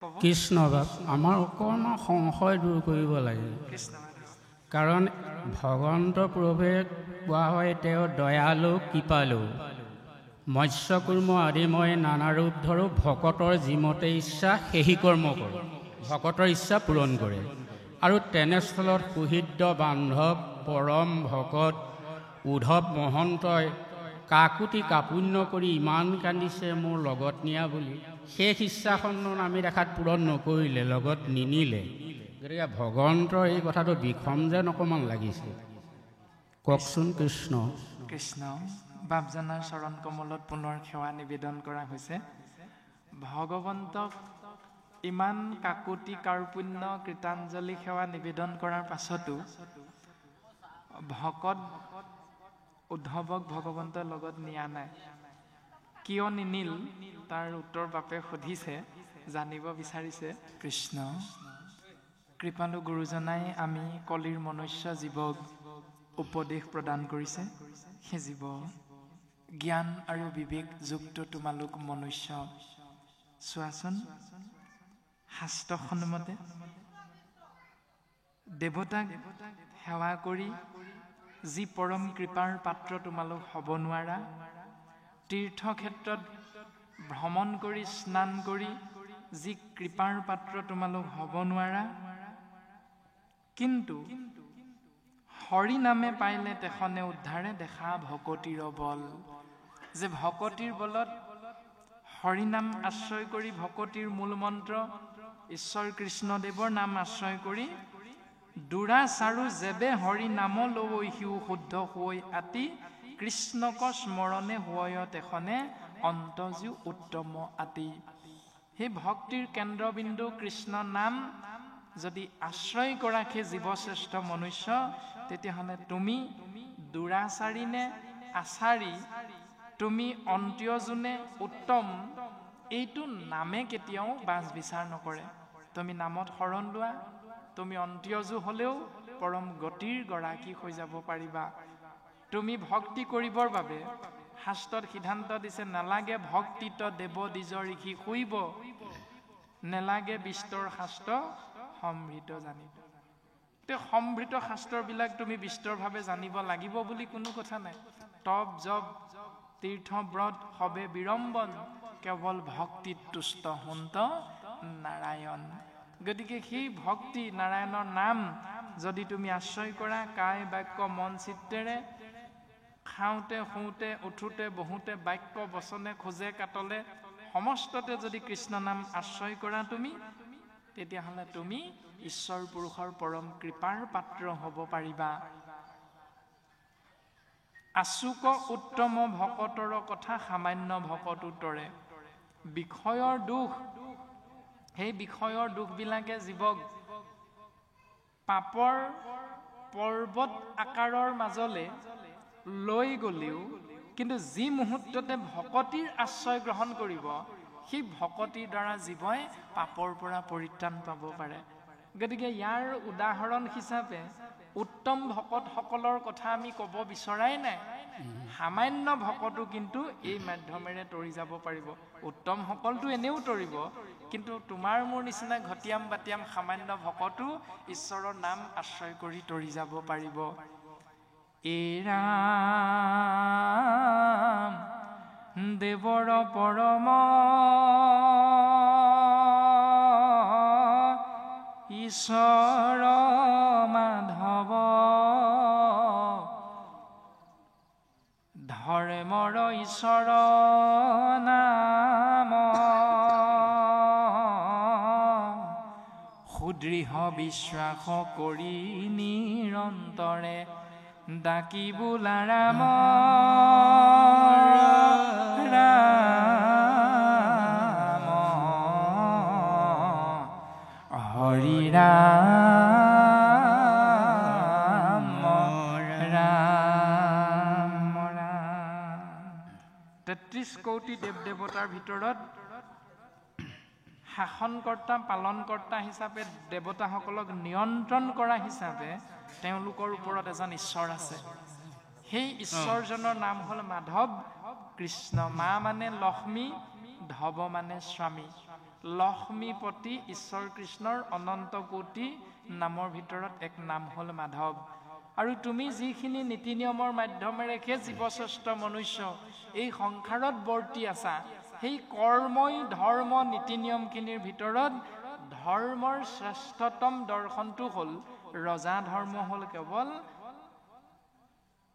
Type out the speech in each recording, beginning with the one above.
কৃষ্ণ আমাৰ অকণমান সংশয় দূৰ কৰিব লাগে কাৰণ ভগৱন্ত প্ৰভুৱে কোৱা হয় তেওঁ দয়ালু কৃপালু মৎস্যকুৰ্ম আদি মই নানা ৰূপ ধৰো ভকতৰ যিমতে ইচ্ছা সেই কৰ্ম কৰোঁ ভকতৰ ইচ্ছা পূৰণ কৰে আৰু তেনেস্থলত সুহৃদ বান্ধৱ পৰম ভকত উদ্ধৱ মহন্তই কাকুতি কাপুণ্য কৰি ইমান কান্দিছে মোৰ লগত নিয়া বুলি শেষ ইচ্ছাখন আমি দেখাত পূৰণ নকৰিলে লগত নিনিলে গতিকে ভগৱন্তৰ এই কথাটো বিষম যেন অকণমান লাগিছে কওকচোন কৃষ্ণ কৃষ্ণ বাপজনাৰ চৰণ কমলত পুনৰ সেৱা নিবেদন কৰা হৈছে ভগৱন্তক ইমান কাকুতি কাৰ্পুণ্য কৃতাঞ্জলি সেৱা নিবেদন কৰাৰ পাছতো ভকত উদ্ধৱক ভগৱন্তৰ লগত নিয়া নাই কিয় নিনিল তাৰ উত্তৰ বাপে সুধিছে জানিব বিচাৰিছে কৃষ্ণ কৃপালু গুৰুজনাই আমি কলিৰ মনুষ্য জীৱক উপদেশ প্ৰদান কৰিছে সেই জীৱ জ্ঞান আৰু বিবেক যুক্ত তোমালোক মনুষ্য চোৱাচোন শাস্ত্ৰসন্মতে দেৱতাক সেৱা কৰি যি পৰম কৃপাৰ পাত্ৰ তোমালোক হ'ব নোৱাৰা তীৰ্থক্ষেত্ৰত ভ্ৰমণ কৰি স্নান কৰি যি কৃপাৰ পাত্ৰ তোমালোক হ'ব নোৱাৰা কিন্তু হৰি নামে পাইলে তেখনে উদ্ধাৰে দেখা ভকতিৰ বল যে ভকতিৰ বলত হৰি নাম আশ্ৰয় কৰি ভকতিৰ মূল মন্ত্ৰ ঈশ্বৰ কৃষ্ণদেৱৰ নাম আশ্ৰয় কৰি দুৰাচাৰু যেবে হৰি নাম লৱৈ সিও শুদ্ধ হৈ আতি কৃষ্ণক স্মৰণে হৈ তেখনে অন্তজীৱ উত্তম আতি সেই ভক্তিৰ কেন্দ্ৰবিন্দু কৃষ্ণ নাম যদি আশ্ৰয় কৰা সেই জীৱশ্ৰেষ্ঠ মনুষ্য তেতিয়াহ'লে তুমি দুৰাচাৰী নে আচাৰী তুমি অন্ত্যজনে উত্তম এইটো নামে কেতিয়াও বাছ বিচাৰ নকৰে তুমি নামত শৰণ লোৱা তুমি অন্ত্যজু হ'লেও পৰম গতিৰ গৰাকী হৈ যাব পাৰিবা তুমি ভক্তি কৰিবৰ বাবে শাস্ত্ৰত সিদ্ধান্ত দিছে নালাগে ভক্তিত দেৱ দ্বিজ ঋষি শুইব নেলাগে বিস্তৰ শাস্ত্ৰ সমৃত জানিব তেওঁ সমৃত শাস্ত্ৰবিলাক তুমি বিস্তৰভাৱে জানিব লাগিব বুলি কোনো কথা নাই তপ জপ তীৰ্থ ব্ৰত হবে বিৰম্বন কেৱল ভক্তিত তুষ্ট হন্ত নাৰায়ণ গতিকে সেই ভক্তি নাৰায়ণৰ নাম যদি তুমি আশ্ৰয় কৰা কায় বাক্য মন চিত্তেৰে খাওঁতে শুওঁতে উঠোতে বহুতে বাক্য বচনে খোজে কাটলে সমস্ততে যদি কৃষ্ণ নাম আশ্ৰয় কৰা তুমি তেতিয়াহ'লে তুমি ঈশ্বৰ পুৰুষৰ পৰম কৃপাৰ পাত্ৰ হ'ব পাৰিবা আচুক উত্তম ভকতৰ কথা সামান্য ভকত উত্তৰে বিষয়ৰ দুখ সেই বিষয়ৰ দুখবিলাকে জীৱক পাপৰ পৰ্বত আকাৰৰ মাজলে লৈ গ'লেও কিন্তু যি মুহূৰ্ততে ভকতিৰ আশ্ৰয় গ্ৰহণ কৰিব সেই ভকতিৰ দ্বাৰা জীৱই পাপৰ পৰা পৰিত্ৰাণ পাব পাৰে গতিকে ইয়াৰ উদাহৰণ হিচাপে উত্তম ভকতসকলৰ কথা আমি ক'ব বিচৰাই নাই সামান্য ভকতো কিন্তু এই মাধ্যমেৰে তৰি যাব পাৰিব উত্তম সকলটো এনেও তৰিব কিন্তু তোমাৰ মোৰ নিচিনা ঘটিয়াম বাটিয়াম সামান্য ভকতো ঈশ্বৰৰ নাম আশ্ৰয় কৰি তৰি যাব পাৰিব এৰাম দেৱৰ পৰম ঈশ্বৰ মাধৱ ধৰে মৰ ঈশ্বৰ নাম সুদৃঢ় বিশ্বাস কৰি নিৰন্তৰে ডাকি বোলা ৰাম ৰাম হৰি ৰাম ৰাম ৰাম ৩৩ কোটি দেৱ দেৱতাৰ ভিতৰত শাসনকৰ্তা পালনকৰ্তা হিচাপে দেৱতাসকলক নিয়ন্ত্ৰণ কৰা হিচাপে তেওঁলোকৰ ওপৰত এজন ঈশ্বৰ আছে সেই ঈশ্বৰজনৰ নাম হ'ল মাধৱ কৃষ্ণ মা মানে লক্ষ্মী ধৱ মানে স্বামী লক্ষ্মীপতি ঈশ্বৰ কৃষ্ণৰ অনন্ত কোটি নামৰ ভিতৰত এক নাম হ'ল মাধৱ। আৰু তুমি যিখিনি নীতি নিয়মৰ মাধ্যমেৰে জীৱশ্ৰেষ্ঠ মনুষ্য এই সংসাৰত বৰ্তি আছা, সেই কৰ্মই ধৰ্ম নীতি নিয়মখিনিৰ ভিতৰত ধৰ্মৰ শ্ৰেষ্ঠতম দৰ্শনটো হ'ল ৰজা ধৰ্ম হ'ল কেৱল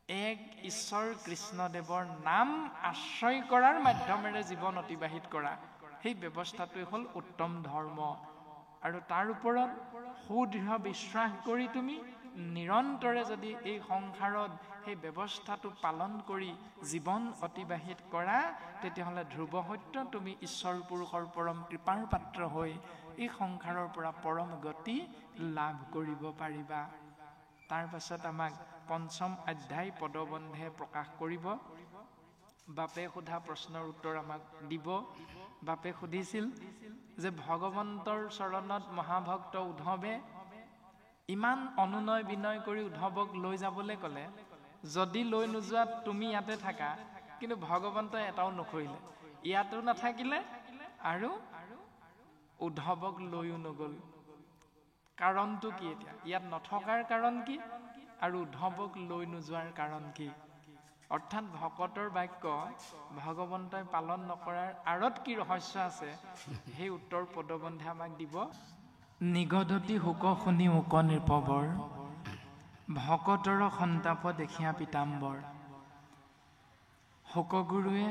এক ঈশ্বৰ কৃষ্ণদেৱৰ নাম আশ্ৰয় কৰাৰ মাধ্যমেৰে জীৱন অতিবাহিত কৰা। সেই ব্যৱস্থাটোৱে হ'ল উত্তম ধৰ্ম। আৰু তাৰ ওপৰত সুদৃঢ় বিশ্বাস কৰি তুমি নিৰন্তৰে যদি এই সংসাৰত সেই ব্যৱস্থাটো পালন কৰি জীৱন অতিবাহিত কৰা, তেতিয়াহ'লে ধ্ৰুৱ সত্য তুমি ঈশ্বৰ পুৰুষৰ পৰম কৃপাৰ পাত্ৰ হৈ এই সংসাৰৰ পৰা পৰম গতি লাভ কৰিব পাৰিবা। তাৰ পাছত আমাক পঞ্চম অধ্যায় পদবন্ধে প্ৰকাশ কৰিব। বাপে সোধা প্ৰশ্নৰ উত্তৰ আমাক দিব। বাপে সুধিছিল যে ভগৱন্তৰ চৰণত মহাভক্ত উদ্ধৱে ইমান অনুনয় বিনয় কৰি উদ্ধৱক লৈ যাবলৈ ক'লে, যদি লৈ নোযোৱাত তুমি ইয়াতে থাকা, কিন্তু ভগৱন্তই এটাও নকৰিলে, ইয়াতো নাথাকিলে আৰু উদ্ধৱক লৈও নগ'ল। কাৰণটো কি? এতিয়া ইয়াত নথকাৰ কাৰণ কি আৰু উদ্ধৱক লৈ নোযোৱাৰ কাৰণ কি? অৰ্থাৎ ভকতৰ বাক্য ভগৱন্তই পালন নকৰাৰ আঁৰত কি ৰহস্য আছে, সেই উত্তৰ পদবন্ধে আমাক দিব। নিগদতি শোক শুনি ওক নৃপবৰ, ভকতৰ সন্তাপ দেখিয়া পিতাম্বৰ। শোকগুৰুৱে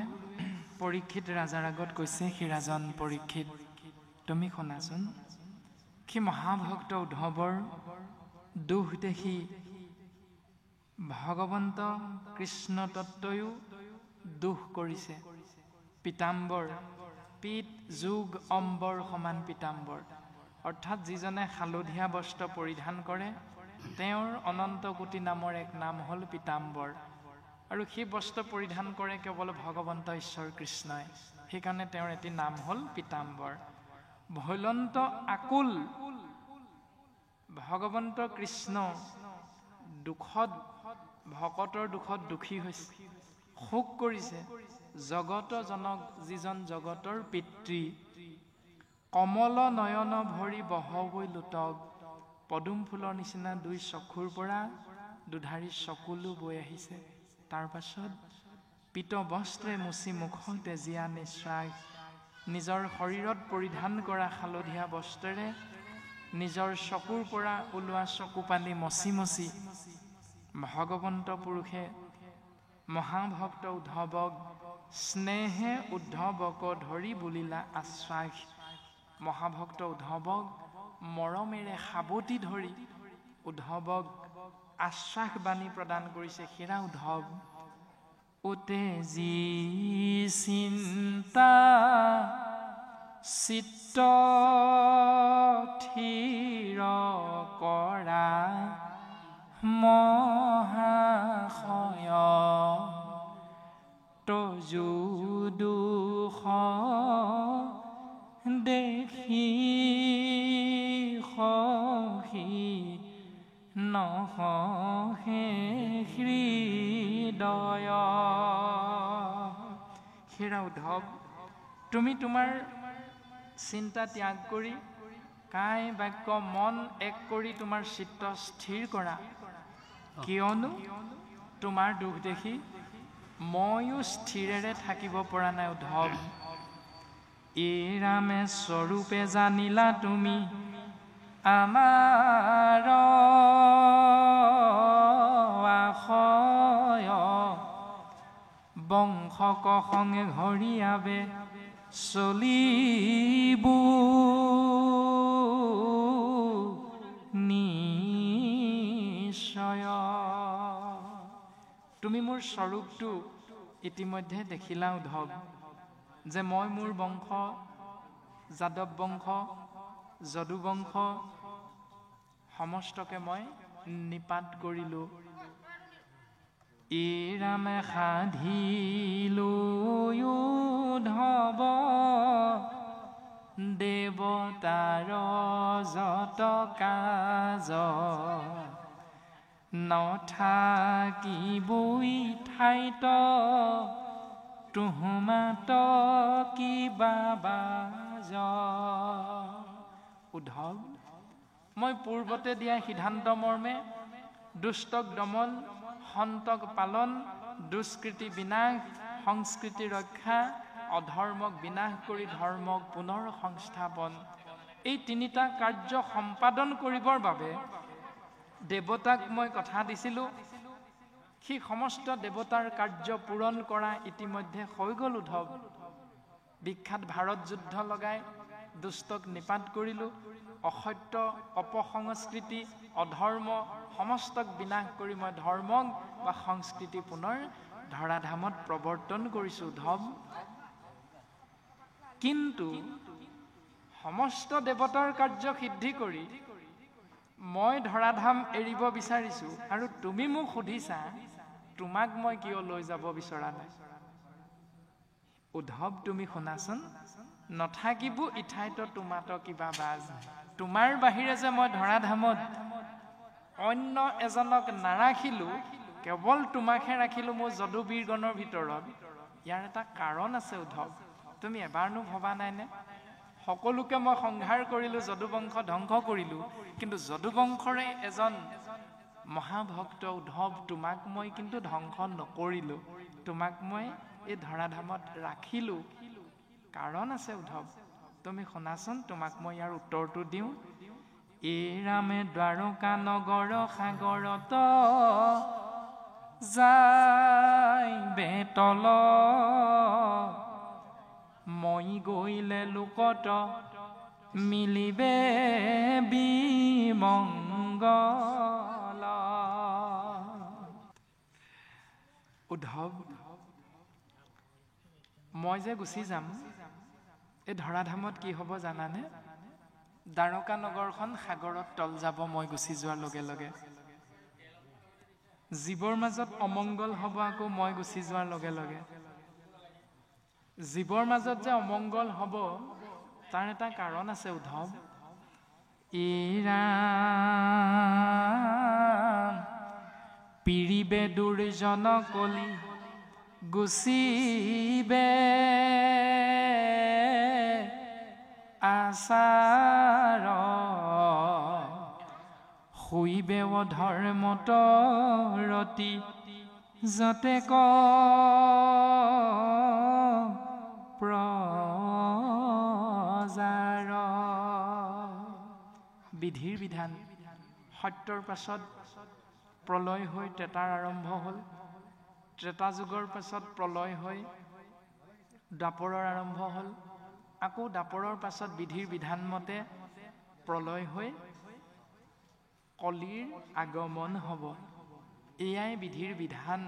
পৰীক্ষিত ৰাজাৰ আগত কৈছে, সি ৰাজন পৰীক্ষিত, তুমি শুনাচোন, সি মহাভক্ত উদ্ধৱৰ দুখ দেখি ভগৱন্ত কৃষ্ণ তত্ত্বয়ো দুখ কৰিছে। পিতাম্বৰ, পিত যোগ অম্বৰ সমান পিতাম্বৰ, অৰ্থাৎ যিজনে হালধীয়া বস্ত্ৰ পৰিধান কৰে তেওঁৰ অনন্ত কোটি নামৰ এক নাম হ'ল পিতাম্বৰ। আৰু সেই বস্ত্ৰ পৰিধান কৰে কেৱল ভগৱন্ত ঈশ্বৰ কৃষ্ণই, সেইকাৰণে তেওঁৰ এটি নাম হ'ল পিতাম্বৰ। ভৈলন্ত আকুল ভগৱন্ত কৃষ্ণ দুখত, ভকতৰ দুখত দুখী হৈছে, শোক কৰিছে। জগত জনক যিজন জগতৰ পিতৃ, কমল নয়ন ভৰি বহবৈ লোতক, পদুম ফুলৰ নিচিনা দুই চকুৰ পৰা দুধাৰি চকুলো বৈ আহিছে। তাৰ পাছত পিত বস্ত্ৰে মুচি মুখত তেজীয়া নিশ্বাস, নিজৰ শৰীৰত পৰিধান কৰা হালধীয়া বস্ত্ৰেৰে নিজৰ চকুৰ পৰা ওলোৱা চকু পানী মচি মচি ভগৱন্ত পুৰুষে মহাভক্ত উদ্ধৱক স্নেহে উদ্ধৱক ধৰি বুলিলা আশ্বাস। মহাভক্ত উদ্ধৱক মৰমেৰে সাৱটি ধৰি উদ্ধৱক আশ্বাস বাণী প্ৰদান কৰিছে। হেৰা উদ্ধৱ, ওতে যি চিন্তা চিত্ত থিৰ কৰা মহাশয়, তজু দুখ দেখি সহি নহহে হৃদয়। হেৰা উদ্ধৱ, তুমি তোমাৰ চিন্তা ত্যাগ কৰি কায় বাক্য মন এক কৰি তোমাৰ চিত্ত স্থিৰ কৰা, কিয়নো তোমাৰ দুখ দেখি ময়ো স্থিৰেৰে থাকিব পৰা নাই উদ্ধৱ। এই ৰামে স্বৰূপে জানিলা তুমি আমাৰ আশয়, বংশক সংগে ঘৰিয়াবে চলিব নিশ্চয়। তুমি মোৰ স্বৰূপটো ইতিমধ্যে দেখিলা উদ্ধৱ, যে মই মোৰ বংশ যাদৱ বংশ যদু বংশ সমস্তকে মই নিপাত কৰিলোঁ। এই ৰামে সাধিলো উদ্ধৱ দেৱতাৰ যত কাজ, নথাকিবই ঠাইত তুহমাত কিবা উদ্ধৱ, মই পূৰ্বতে দিয়া সিদ্ধান্ত মৰ্মে দুষ্টক দমন, সন্তক পালন, দুষ্কৃতি বিনাশ, সংস্কৃতি ৰক্ষা, অধৰ্মক বিনাশ কৰি ধৰ্মক পুনৰ সংস্থাপন, এই তিনিটা কাৰ্য সম্পাদন কৰিবৰ বাবে দেৱতাক মই কথা দিছিলোঁ। সেই সমস্ত দেৱতাৰ কাৰ্য পূৰণ কৰা ইতিমধ্যে হৈ গ'ল উদ্ধৱ। বিখ্যাত ভাৰত যুদ্ধ লগাই দুষ্টক নিপাত কৰিলোঁ, অসত্য, অপসংস্কৃতি, অধৰ্ম সমস্তক বিনাশ কৰি মই ধৰ্মক বা সংস্কৃতি পুনৰ ধৰাধামত প্ৰৱৰ্তন কৰিছোঁ উদ্ধৱ। কিন্তু সমস্ত দেৱতাৰ কাৰ্য সিদ্ধি কৰি মই ধৰাধাম এৰিব বিচাৰিছোঁ, আৰু তুমি মোক সুধিছা তোমাক মই কিয় লৈ যাব বিচৰা নাই। উদ্ধৱ, তুমি শুনাচোন, নথাকিব ইঠাইত তোমাত কিবা বাজ, তোমাৰ বাহিৰে যে মই ধৰাধামত অন্য এজনক নাৰাখিলোঁ, কেৱল তোমাকহে ৰাখিলোঁ মোৰ যদুবীৰগণৰ ভিতৰত। ইয়াৰ এটা কাৰণ আছে উদ্ধৱ, তুমি এবাৰনো ভবা নাইনে? সকলোকে মই সংহাৰ কৰিলোঁ, যদুবংশ ধ্বংস কৰিলোঁ, কিন্তু যদুবংশৰে এজন মহাভক্ত উদ্ধৱ, তোমাক মই কিন্তু ধ্বংস নকৰিলোঁ, তোমাক মই এই ধৰাধামত ৰাখিলোঁ। কাৰণ আছে উদ্ধৱ, তুমি শুনাচোন, তোমাক মই ইয়াৰ উত্তৰটো দিওঁ। এই ৰামে দ্বাৰকা নগৰ সাগৰত যায় বেতল, মই গৈলে লোকত মিলিবে বিমংগল। উদ্ধৱ, মই যে গুচি যাম, এই ধৰাধামত কি হ'ব জানানে? দ্বাৰকা নগৰখন সাগৰত তল যাব মই গুচি যোৱাৰ লগে লগে। জীৱৰ মাজত অমংগল হ'ব আকৌ মই গুচি যোৱাৰ লগে লগে। জীৱৰ মাজত যে অমংগল হ'ব তাৰ এটা কাৰণ আছে উদ্ধৱ। ৰাম পিৰিবে দুৰ্জন কলি গুচিবে আচাৰ, শুইবে অধৰ্মত ৰতি যতে ক প্ৰজাৰ। বিধিৰ বিধান, সত্যৰ পাছত প্ৰলয় হৈ ত্ৰেতাৰ আৰম্ভ হ'ল, ত্ৰেতা যুগৰ পাছত প্ৰলয় হৈ দ্বাপৰৰ আৰম্ভ হ'ল, আকৌ দ্বাপৰৰ পাছত বিধিৰ বিধান মতে প্ৰলয় হৈ কলিৰ আগমন হ'ব। এয়াই বিধিৰ বিধান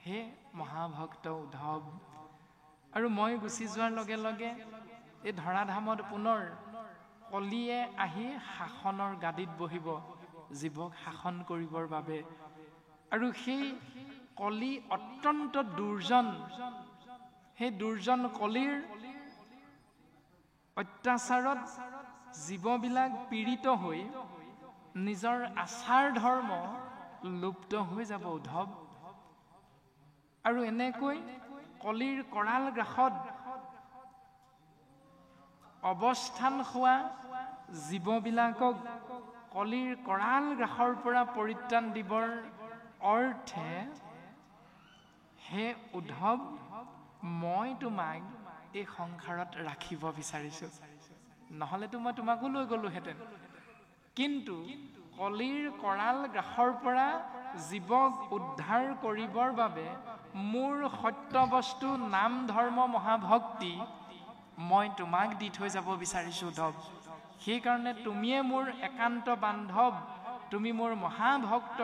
হে মহাভক্ত উদ্ধৱ। আৰু মই গুচি যোৱাৰ লগে লগে এই ধৰাধামত পুনৰ কলিয়ে আহি শাসনৰ গাদীত বহিব, জীৱক শাসন কৰিবৰ বাবে। আৰু সেই কলি অত্যন্ত দুৰ্জন, সেই দুৰ্জন কলিৰ অত্যাচাৰত জীৱবিলাক পীড়িত হৈ নিজৰ আচাৰ ধৰ্ম লুপ্ত হৈ যাব উদ্ধৱ। আৰু এনেকৈ কলিৰ কৰাল গ্ৰাসত অৱস্থান হোৱা জীৱবিলাকক কলিৰ কৰাল গ্ৰাসৰ পৰা পৰিত্ৰাণ দিবৰ অৰ্থে হে উদ্ধৱ, মই তোমাক এই সংসাৰত ৰাখিব বিচাৰিছোঁ। নহ'লেতো মই তোমাকো লৈ গ'লোহেঁতেন, কিন্তু কলিৰ কৰাল গ্ৰাসৰ পৰা জীৱক উদ্ধাৰ কৰিবৰ বাবে মোৰ সত্য বস্তু নাম ধৰ্ম মহাভক্তি মই তোমাক দি থৈ যাব বিচাৰিছোঁ উদ্ধৱ। সেইকাৰণে তুমিয়ে মোৰ একান্ত বান্ধৱ, তুমি মোৰ মহাভক্ত,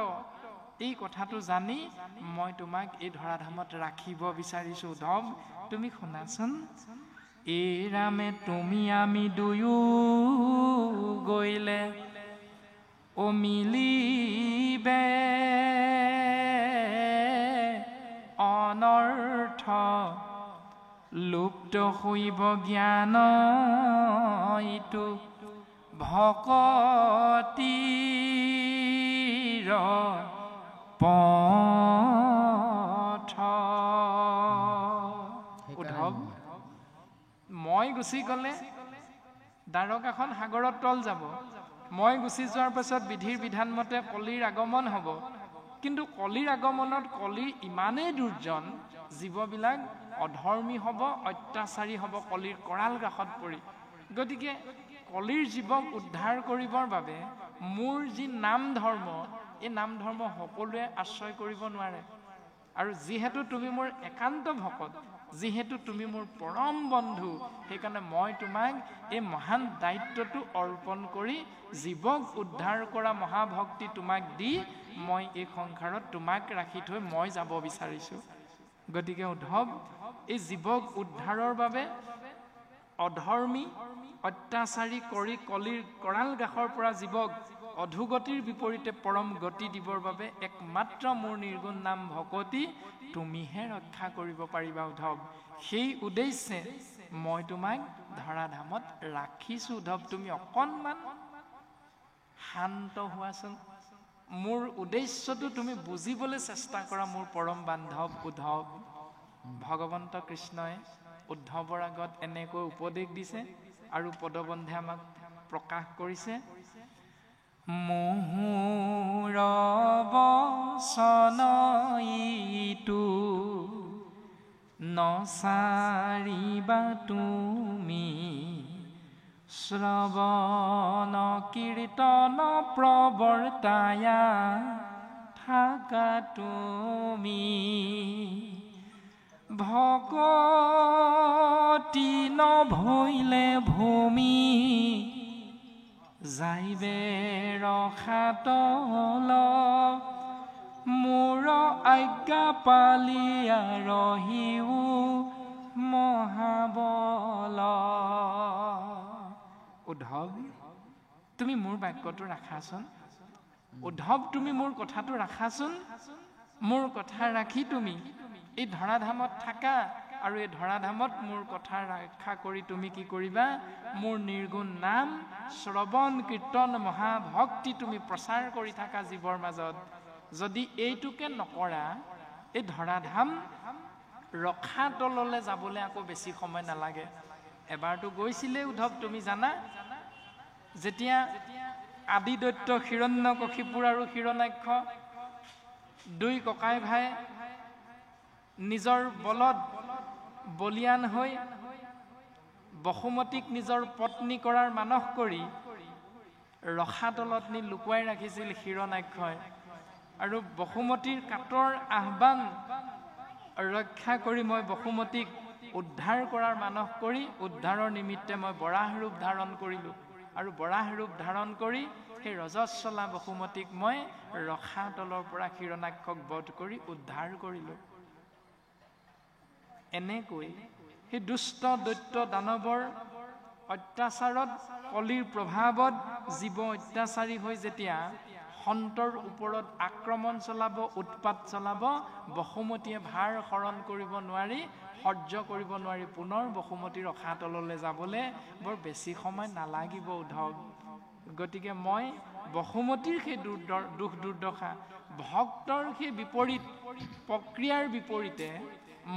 এই কথাটো জানি মই তোমাক এই ধৰাধামত ৰাখিব বিচাৰিছোঁ উদ্ধৱ। তুমি শুনাচোন, এই ৰামে তুমি আমি দুয়ো গৈলে অমিলিবে অনৰ্থ, লুপ্ত হৈব জ্ঞান ইটো ভকতিৰ পথ। উদ্ধৱ, মই গুচি গ'লে দ্বাৰকাখন সাগৰত তল যাব। মই গুচি যোৱাৰ পাছত বিধিৰ বিধান মতে কলিৰ আগমন হ'ব। কিন্তু কলিৰ আগমনত কলি ইমানেই দুৰ্জন, জীৱবিলাক অধৰ্মী হ'ব, অত্যাচাৰী হ'ব কলিৰ কৰাল গ্ৰাসত পৰি। গতিকে কলিৰ জীৱক উদ্ধাৰ কৰিবৰ বাবে মোৰ যি নাম ধৰ্ম, এই নাম ধৰ্ম সকলোৱে আশ্ৰয় কৰিব নোৱাৰে। আৰু যিহেতু তুমি মোৰ একান্ত ভকত, যিহেতু তুমি মোৰ পৰম বন্ধু, সেইকাৰণে মই তোমাক এই মহান দায়িত্বটো অৰ্পণ কৰি জীৱক উদ্ধাৰ কৰা মহাভক্তি তোমাক দি মই এই সংসাৰত তোমাক ৰাখি থৈ মই যাব বিচাৰিছোঁ। গতিকে উদ্ধৱ, এই জীৱক উদ্ধাৰৰ বাবে অধৰ্মী অত্যাচাৰী কৰি কলিৰ কৰাল গ্ৰাসৰ পৰা জীৱক অধোগতিৰ বিপৰীতে পৰম গতি দিবৰ বাবে একমাত্ৰ মোৰ নিৰ্গুণ নাম ভকতি তুমিহে ৰক্ষা কৰিব পাৰিবা উদ্ধৱ। সেই উদ্দেশ্যে মই তোমাক ধৰাধামত ৰাখিছোঁ উদ্ধৱ। তুমি অকণমান শান্ত হোৱাচোন। মোৰ উদ্দেশ্যটো তুমি বুজিবলৈ চেষ্টা কৰা মোৰ পৰম বান্ধৱ উদ্ধৱ। ভগৱন্ত কৃষ্ণই উদ্ধৱৰ আগত এনেকৈ উপদেশ দিছে আৰু পদবন্ধে আমাক প্ৰকাশ কৰিছে। মোহৰ বচন ইটো নচাৰিবা তুমি, শ্ৰৱণ কীৰ্তন প্ৰৱৰ্তায়া থাকা তুমি, ভকতি নভৈলে ভূমি, যাইবে ৰসাতল, মোৰ আজ্ঞা পালিয়া ৰহিও মহাবল। উদ্ধৱ, তুমি মোৰ বাক্যটো ৰাখাচোন। উদ্ধৱ, তুমি মোৰ কথাটো ৰাখাচোন। মোৰ কথা ৰাখি তুমি এই ধৰাধামত থাকা আৰু এই ধৰাধামত মোৰ কথা ৰক্ষা কৰি তুমি কি কৰিবা? মোৰ নিৰ্গুণ নাম শ্ৰৱণ কীৰ্তন মহাভক্তি তুমি প্ৰচাৰ কৰি থাকা জীৱৰ মাজত। যদি এইটোকে নকৰা, এই ধৰাধাম ৰসাতললৈ যাবলৈ আকৌ বেছি সময় নালাগে। এবাৰতো গৈছিলে উদ্ধৱ, তুমি জানা, যেতিয়া আদি দৈত্য হিৰণ্যকশিপুৰ আৰু হিৰণ্যাক্ষ দুই ককাই ভাই নিজৰ বলত বলিয়ান হৈ বসুমতীক নিজৰ পত্নী কৰাৰ মানস কৰি ৰসাতলত নি লুকুৱাই ৰাখিছিল হিৰণ্যাক্ষই। আৰু বসুমতীৰ কাতৰ আহ্বান ৰক্ষা কৰি মই বসুমতীক উদ্ধাৰ কৰাৰ মানস কৰি উদ্ধাৰৰ নিমিত্তে মই বৰাহ ৰূপ ধাৰণ কৰিলোঁ। আৰু বৰাহ ৰূপ ধাৰণ কৰি সেই ৰজস্বলা বসুমতীক মই ৰসাতলৰ পৰা হিৰণ্যাক্ষক বধ কৰি উদ্ধাৰ কৰিলোঁ। এনেকৈ সেই দুষ্ট দৈত্য দানৱৰ অত্যাচাৰত, কলিৰ প্ৰভাৱত জীৱ অত্যাচাৰী হৈ যেতিয়া সন্তৰ ওপৰত আক্ৰমণ চলাব, উৎপাত চলাব, বসুমতীয়ে ভাৰ হৰণ কৰিব নোৱাৰি, সহ্য কৰিব নোৱাৰি পুনৰ বসুমতীৰ ৰসাতললৈ যাবলৈ বৰ বেছি সময় নালাগিব উদ্ধৱ। গতিকে মই বসুমতীৰ সেই দুখ দুৰ্দশা, ভক্তৰ সেই বিপৰীত প্ৰক্ৰিয়াৰ বিপৰীতে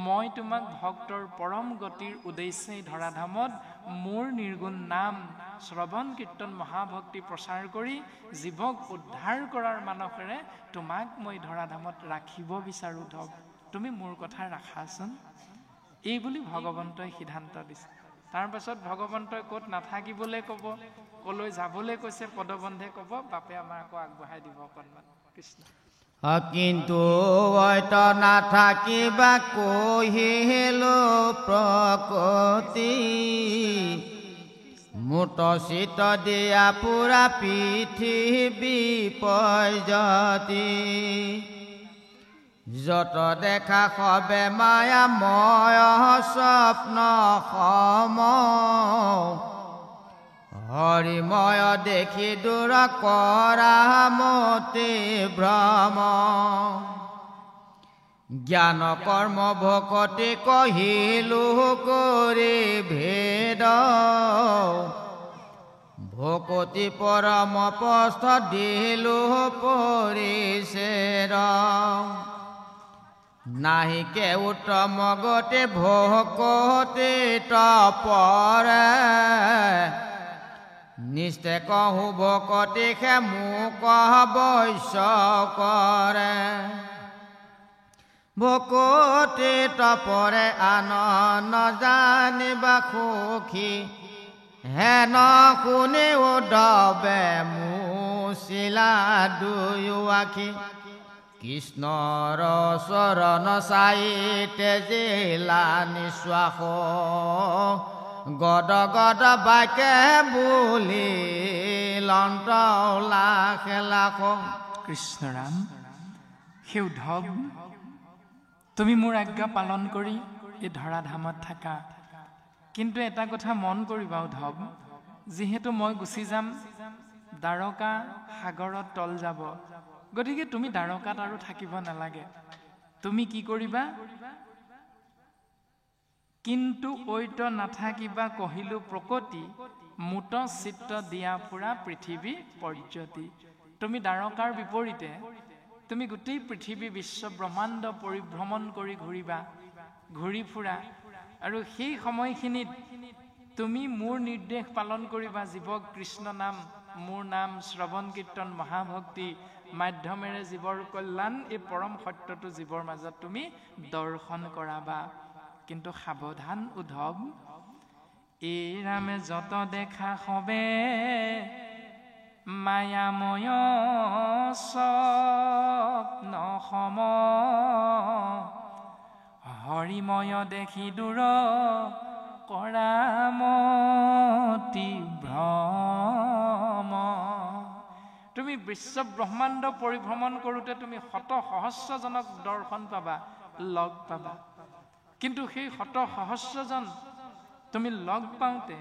মই তোমাক ভক্তৰ পৰম গতিৰ উদ্দেশ্যে ধৰাধামত মোৰ নিৰ্গুণ নাম শ্ৰৱণ কীৰ্তন মহাভক্তি প্ৰচাৰ কৰি জীৱক উদ্ধাৰ কৰাৰ মানসেৰে তোমাক মই ধৰাধামত ৰাখিব বিচাৰোঁ উদ্ধৱ। তুমি মোৰ কথা ৰাখাচোন। এই বুলি ভগৱন্তই সিদ্ধান্ত দিছে। তাৰ পাছত ভগৱন্তই ক'ত নাথাকিবলৈ ক'ব, ক'লৈ যাবলৈ কৈছে পদবন্ধে ক'ব, বাপে আমাৰ আকৌ আগবঢ়াই দিব অকণমান। কৃষ্ণ। কিন্তু নাথাকিবা কহিলো প্ৰকৃতি, মুত চিত দিয়া পুৰা পৃথিৱী পৰ্যতি, যত দেখা সবে মায়াময় স্বপ্ন সম, হৰিময় দেখি দূৰ কৰা মতি ভ্ৰম, জ্ঞান কৰ্ম ভকতি কহিলো কৰি ভেদ, ভকতি পৰম পস্থ দিলো পৰিছেদ, নাহিকে উত্তম গতি ভকতি তপৰে, নিস্তে কহু ভকতিকে মোক বৈশ্য কৰে ভকতি তপৰে আন নজানিবা সুখী হেন শুনি উদবে মুচিলা দুয়ো আখি কৃষ্ণৰ চৰণ চাইতে জিলা নিশ্বাস গদ গদ বাকে বুলি লন্ত লাখ লাখ কৃষ্ণৰাম হে উদ্ধৱ তুমি মোৰ আজ্ঞা পালন কৰি এই ধৰাধামত থাকা কিন্তু এটা কথা মন কৰিবা উদ্ধৱ যিহেতু মই গুচি যাম দ্বাৰকা সাগৰত তল যাব গতিকে তুমি দ্বাৰকাত আৰু থাকিব নালাগে তুমি কি কৰিবা কিন্তু ঐত নাথাকিবা কহিলো প্ৰকটি মুত চিত্ত দিয়া ফুৰা পৃথিৱী পৰ্যতি তুমি দ্বাৰকাৰ বিপৰীতে তুমি গোটেই পৃথিৱী বিশ্ব ব্ৰহ্মাণ্ড পৰিভ্ৰমণ কৰি ঘূৰিবা ঘূৰি ফুৰা আৰু সেই সময়খিনিত তুমি মোৰ নিৰ্দেশ পালন কৰিবা জীৱক কৃষ্ণ নাম মোৰ নাম শ্ৰৱণ কীৰ্তন মহাভক্তি মাধ্যমেৰে জীৱৰ কল্যাণ এই পৰম সত্যটো জীৱৰ মাজত তুমি দৰ্শন কৰাবা কিন্তু সাৱধান উদ্ধৱ এই ৰামে যত দেখা হবে মায়াময় স্বপ্ন সম হৰিময় দেখি দূৰ কৰামতি ভ্ৰম তুমি বিশ্ব ব্ৰহ্মাণ্ড পৰিভ্ৰমণ কৰোঁতে তুমি শত সহস্ৰজনক দৰ্শন পাবা লগ পাবা কিন্তু সেই শত সহস্ৰজন তুমি লগ পাওঁতে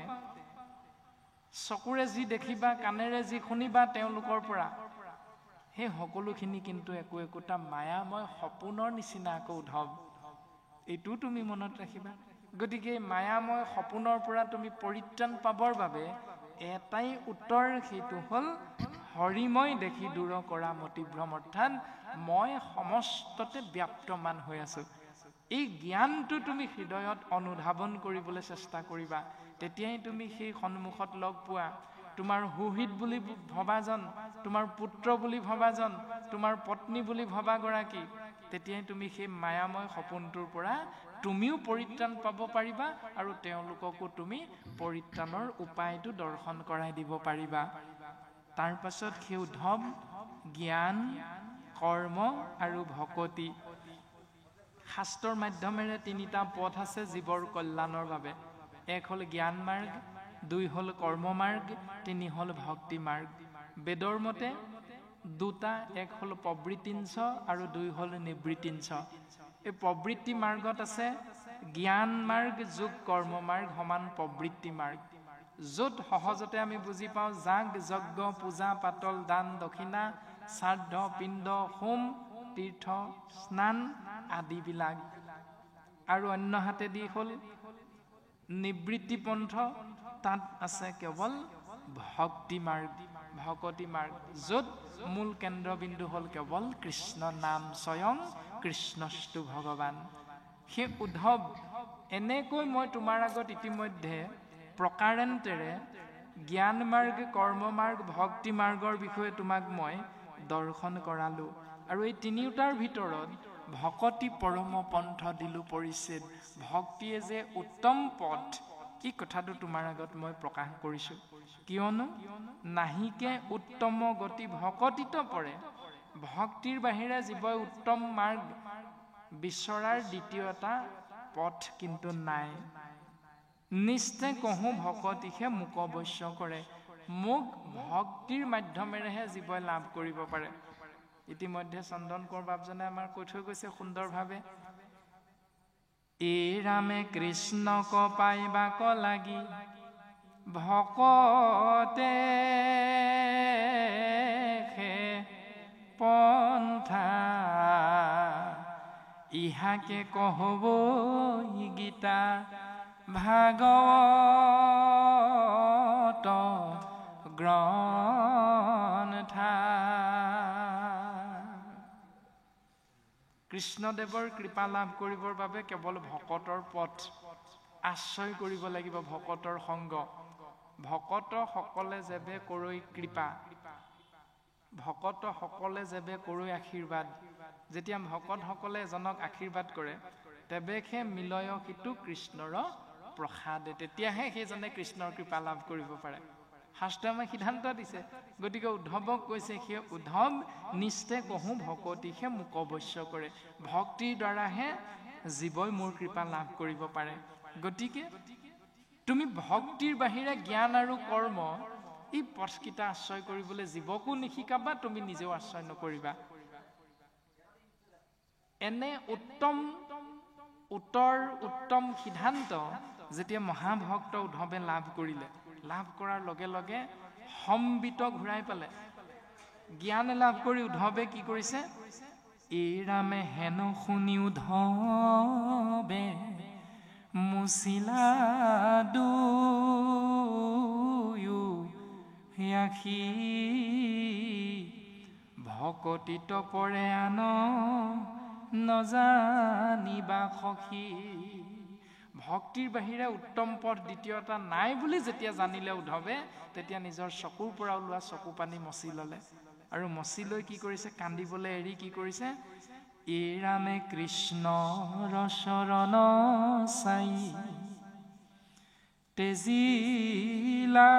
চকুৰে যি দেখিবা কাণেৰে যি শুনিবা তেওঁলোকৰ পৰা সেই সকলোখিনি কিন্তু একোটা মায়াময় সপোনৰ নিচিনা আকৌ উদ্ধৱ এইটো তুমি মনত ৰাখিবা গতিকে মায়াময় সপোনৰ পৰা তুমি পৰিত্ৰাণ পাবৰ বাবে এটাই উত্তৰ সেইটো হ'ল হৰিময় দেখি দূৰ কৰা মতিভ্ৰম অৰ্থাৎ মই সমস্ততে ব্যাপ্তমান হৈ আছো এই জ্ঞানটো তুমি হৃদয়ত অনুধাৱন কৰিবলৈ চেষ্টা কৰিবা তেতিয়াই তুমি সেই সন্মুখত লগ পোৱা তোমাৰ সুহিত বুলি ভবাজন তোমাৰ পুত্ৰ বুলি ভবাজন তোমাৰ পত্নী বুলি ভবা গৰাকী তেতিয়াই তুমি সেই মায়াময় সপোনটোৰ পৰা তুমিও পৰিত্ৰাণ পাব পাৰিবা আৰু তেওঁলোককো তুমি পৰিত্ৰাণৰ উপায়টো দৰ্শন কৰাই দিব পাৰিবা তাৰ পাছত সেই উদ্ধৱ জ্ঞান কৰ্ম আৰু ভকতি শাস্ত্ৰৰ মাধ্যমেৰে তিনিটা পথ আছে জীৱৰ কল্যাণৰ বাবে এক হ'ল জ্ঞান মাৰ্গ দুই হ'ল কৰ্ম মাৰ্গ তিনি হ'ল ভক্তি মাৰ্গ বেদৰ মতে দুটা এক হ'ল প্ৰবৃত্তিঞ্চ আৰু দুই হ'ল নিবৃত্তিঞ্চ এই প্ৰবৃত্তি মাৰ্গত আছে জ্ঞান মাৰ্গ যোগ কৰ্ম মাৰ্গ সমান প্ৰবৃত্তি মাৰ্গ য'ত সহজতে আমি বুজি পাওঁ যাগ যজ্ঞ পূজা পাতল দান দক্ষিণা শ্ৰাদ্ধ পিণ্ড হোম তীৰ্থ স্নান আদিবিলাক আৰু অন্য হাতেদি হ'ল নিবৃত্তি পন্থ তাত আছে কেৱল ভক্তি মাৰ্গ ভকতি মাৰ্গ য'ত মূল কেন্দ্ৰবিন্দু হ'ল কেৱল কৃষ্ণ নাম স্বয়ং কৃষ্ণস্তু ভগৱান সেই উদ্ধৱ এনেকৈ মই তোমাৰ আগত ইতিমধ্যে প্ৰকাৰান্তেৰে জ্ঞান মাৰ্গ কৰ্ম মাৰ্গ ভক্তি মাৰ্গৰ বিষয়ে তোমাক মই দৰ্শন কৰালো আৰু এই তিনিওটাৰ ভিতৰত ভকতি পৰম পন্থ দিলো পৰিচ্ছেদ ভক্তিয়ে যে উত্তম পথ এই কথাটো তোমাৰ আগত মই প্ৰকাশ কৰিছো কিয়নো নাহিকে উত্তম গতি ভকতিত পৰে ভক্তিৰ বাহিৰে জীৱই উত্তম মাৰ্গ বিচৰাৰ দ্বিতীয় এটা পথ কিন্তু নাই নিশ্চে কহো ভকতিহে মোক অৱশ্য কৰে মোক ভক্তিৰ মাধ্যমেৰেহে জীৱই লাভ কৰিব পাৰে ইতিমধ্যে চন্দন কোঁৱৰ বাপজনে আমাৰ কৈ থৈ গৈছে সুন্দৰভাৱে এই ৰামে কৃষ্ণক পাইবাক লাগি ভকতে পন্থা ইহাকে কহব গীতা ভাগৱত গ্ৰন্থা কৃষ্ণদেৱৰ কৃপা লাভ কৰিবৰ বাবে কেৱল ভকতৰ পথ আশ্ৰয় কৰিব লাগিব ভকতৰ সংগ ভকত সকলে যেবে কৰৈ কৃপা, ভকত সকলে যেবে কৰৈ আশীৰ্বাদ। যেতিয়া ভকতসকলে এজনক আশীৰ্বাদ কৰে তেবেহে মিলয় সিটো কৃষ্ণৰ প্ৰসাদে, তেতিয়াহে সেইজনে কৃষ্ণৰ কৃপা লাভ কৰিব পাৰে। শাস্ত্ৰই আমাক সিদ্ধান্ত দিছে। গতিকে উদ্ধৱক কৈছে, সেই উদ্ধৱ নিষ্ঠে কহোঁ ভকতিহে মোক অৱশ্য কৰে, ভক্তিৰ দ্বাৰাহে জীৱই মোৰ কৃপা লাভ কৰিব পাৰে। গতিকে তুমি ভক্তিৰ বাহিৰে জ্ঞান আৰু কৰ্ম এই পথকেইটা আশ্ৰয় কৰিবলৈ জীৱকো নিশিকাবা, তুমি নিজেও আশ্ৰয় নকৰিবা। এনে উত্তম সিদ্ধান্ত যেতিয়া মহাভক্ত উদ্ধৱে লাভ কৰিলে, লাভ কৰাৰ লগে লগে সম্বিত ঘূৰাই পালে। জ্ঞান লাভ কৰি উদ্ধৱে কি কৰিছে, এই ৰামে হেন শুনি উদ্ধৱে মুচিলা দুয়ো আখি, ভকতিত পৰে আন নজানিবা সখী। ভক্তিৰ বাহিৰে উত্তম পথ দ্বিতীয়টা নাই বুলি যেতিয়া জানিলে উদ্ধৱে, তেতিয়া নিজৰ চকুৰ পৰা ওলোৱা চকু পানী মচি ললে, আৰু মচি লৈ কি কৰিছে, কান্দিবলৈ এৰি কি কৰিছে, এই ৰামে কৃষ্ণৰ চৰণ চাই তেজিলা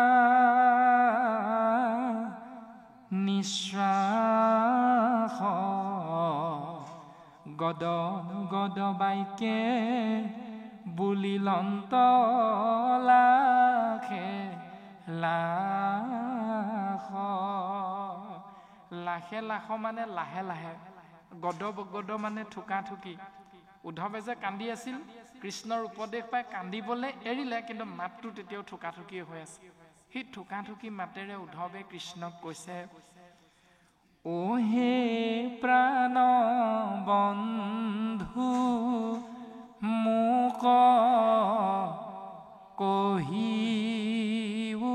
নিশ্বাস, গদ গদ বাইকে বুলিলন্ত লাখে লাখ, লাখে লাখ মানে লাহে লাহে, গদ গদ মানে থুকা থুকি। উদ্ধৱে যে কান্দি আছিল, কৃষ্ণৰ উপদেশ পাই কান্দিবলৈ এৰিলে, কিন্তু মাতটো তেতিয়াও থুকা থুকি হৈ আছে। সেই থুকা থুকি মাতেৰে উদ্ধৱে কৃষ্ণক কৈছে, অ হে প্ৰাণ বন্ধু মোক কহিও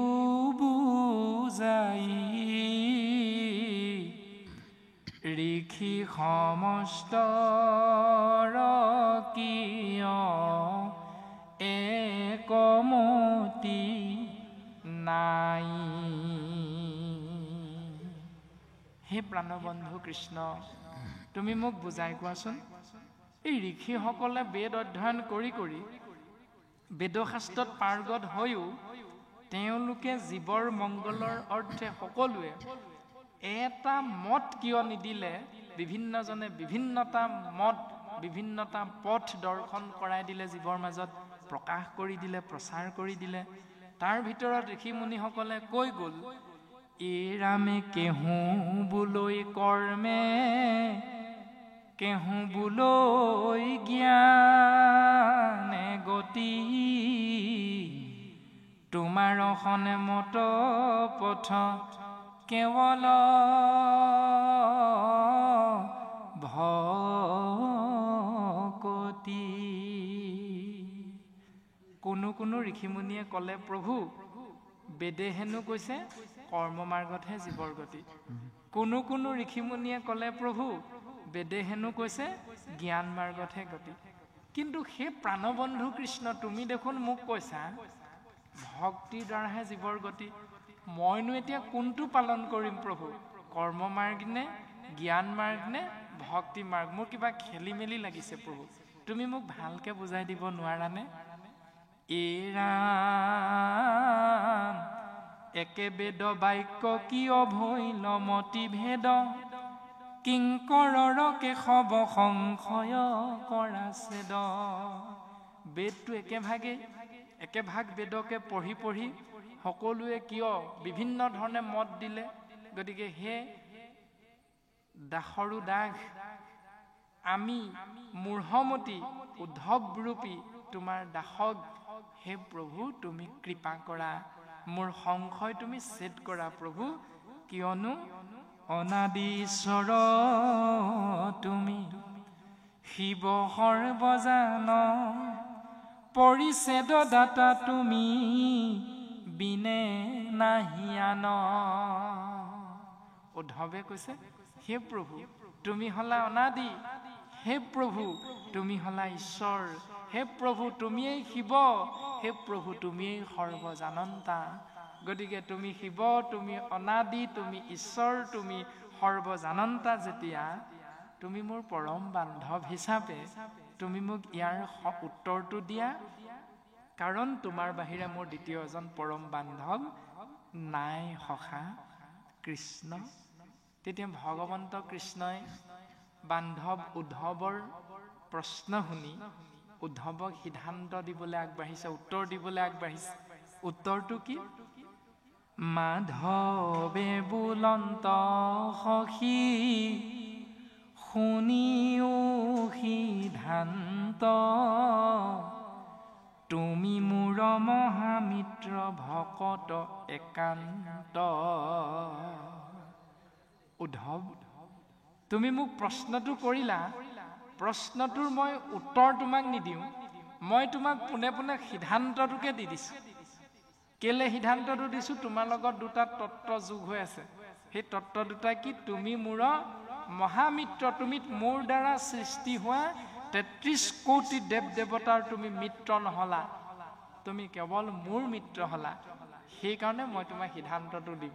বুজাই, ঋষি সমস্ত কিয় একমতি নাই। হে প্ৰাণবন্ধু কৃষ্ণ, তুমি মোক বুজাই কোৱাচোন, এই ঋষিসকলে বেদ অধ্যয়ন কৰি কৰি বেদশাস্ত্ৰত পাৰ্গত হৈও তেওঁলোকে জীৱৰ মংগলৰ অৰ্থে সকলোৱে এটা মত কিয় নিদিলে? বিভিন্নজনে বিভিন্নতা মত, বিভিন্নতা পথ দৰ্শন কৰাই দিলে, জীৱৰ মাজত প্ৰকাশ কৰি দিলে, প্ৰচাৰ কৰি দিলে। তাৰ ভিতৰত ঋষি মুনিসকলে কৈ গ'ল, এই ৰামে কেহু বোলৈ কৰ্মে, কেহু বোলৈ জ্ঞানে গতি, তোমাৰ অসনে মত পথ কেৱল ভকতি। কোনো ঋষিমুনিয়ে ক'লে, প্ৰভু বেদে হেনো কৈছে কৰ্ম মাৰ্গতহে জীৱৰ গতি। কোনো ঋষিমুনিয়ে ক'লে, প্ৰভু বেদে হেনো কৈছে জ্ঞান মাৰ্গতহে গতি। কিন্তু সেই প্ৰাণবন্ধু কৃষ্ণ, তুমি দেখোন মোক কৈছা ভক্তিৰ দ্বাৰাহে জীৱৰ গতি। মইনো এতিয়া কোনটো পালন কৰিম প্ৰভু, কৰ্ম মাৰ্গ নে, জ্ঞান মাৰ্গ নে, ভক্তি মাৰ্গ? মোৰ কিবা খেলি মেলি লাগিছে প্ৰভু, তুমি মোক ভালকে বুজাই দিব নোৱাৰানে? এই ৰাম একে বেদ বাক্য কিয় ভৈল মতি ভেদ, কিংকৰৰ কেশৱ সংশয় কৰা ছেদ। বেদটো একে ভাগ বেদকে পঢ়ি পঢ়ি সকলোৱে কিয় বিভিন্ন ধৰণে মত দিলে? গতিকে হে দাসৰো দাস, আমি মূঢ়মতি উদ্ধৱ ৰূপী তোমাৰ দাসক হে প্ৰভু তুমি কৃপা কৰা, মোৰ সংশয় তুমি ছেদ কৰা প্ৰভু। কিয়নো অনাদি ঈশ্বৰ তুমি, শিৱ সৰ্বজান, পৰিছেদ দাতা তুমি, বিনে নাহি আন। উদ্ধৱে কৈছে, হে প্ৰভু তুমি হলা অনাদি, হে প্ৰভু তুমি হলা ঈশ্বৰ, হে প্ৰভু তুমিয়েই শিৱ, হে প্ৰভু তুমিয়েই সৰ্বজানন্তা, গতিকে তুমি শিৱ, তুমি অনাদি, তুমি ঈশ্বৰ, তুমি সৰ্বজানন্তা যেতিয়া, তুমি মোৰ পৰম বান্ধৱ হিচাপে তুমি মোক ইয়াৰ উত্তৰটো দিয়া, কাৰণ তোমাৰ বাহিৰে মোৰ দ্বিতীয় এজন পৰম বান্ধৱ নাই সখা কৃষ্ণ। তেতিয়া ভগৱন্ত কৃষ্ণই বান্ধৱ উদ্ধৱৰ প্ৰশ্ন শুনি উদ্ধৱক সিদ্ধান্ত দিবলৈ আগবাঢ়িছে, উত্তৰ দিবলৈ আগবাঢ়িছে। উত্তৰটো কি? মাধৱে বুলন্ত সখী শুনিও সিদ্ধান্ত, তুমি মোৰ মহামিত্ৰ ভকত একান্ত। উদ্ধৱ, তুমি মোক প্ৰশ্নটো কৰিলা, প্ৰশ্নটোৰ মই উত্তৰ তোমাক নিদিওঁ, মই তোমাক পোনে পোনে সিদ্ধান্তটোকে দি দিছো। কেলে সিদ্ধান্তটো দিছো? তোমাৰ লগত দুটা তত্ত্ব যোগ হৈ আছে। সেই তত্ত্ব দুটা কি? তুমি মোৰ মহামিত্ৰ, তুমি মোৰ দ্বাৰা সৃষ্টি হোৱা ৩৩ কোটি দেৱ দেৱতাৰ তুমি মিত্ৰ নহলা, তুমি কেৱল মোৰ মিত্ৰ হলা। সেইকাৰণে মই তোমাক সিদ্ধান্তটো দিম।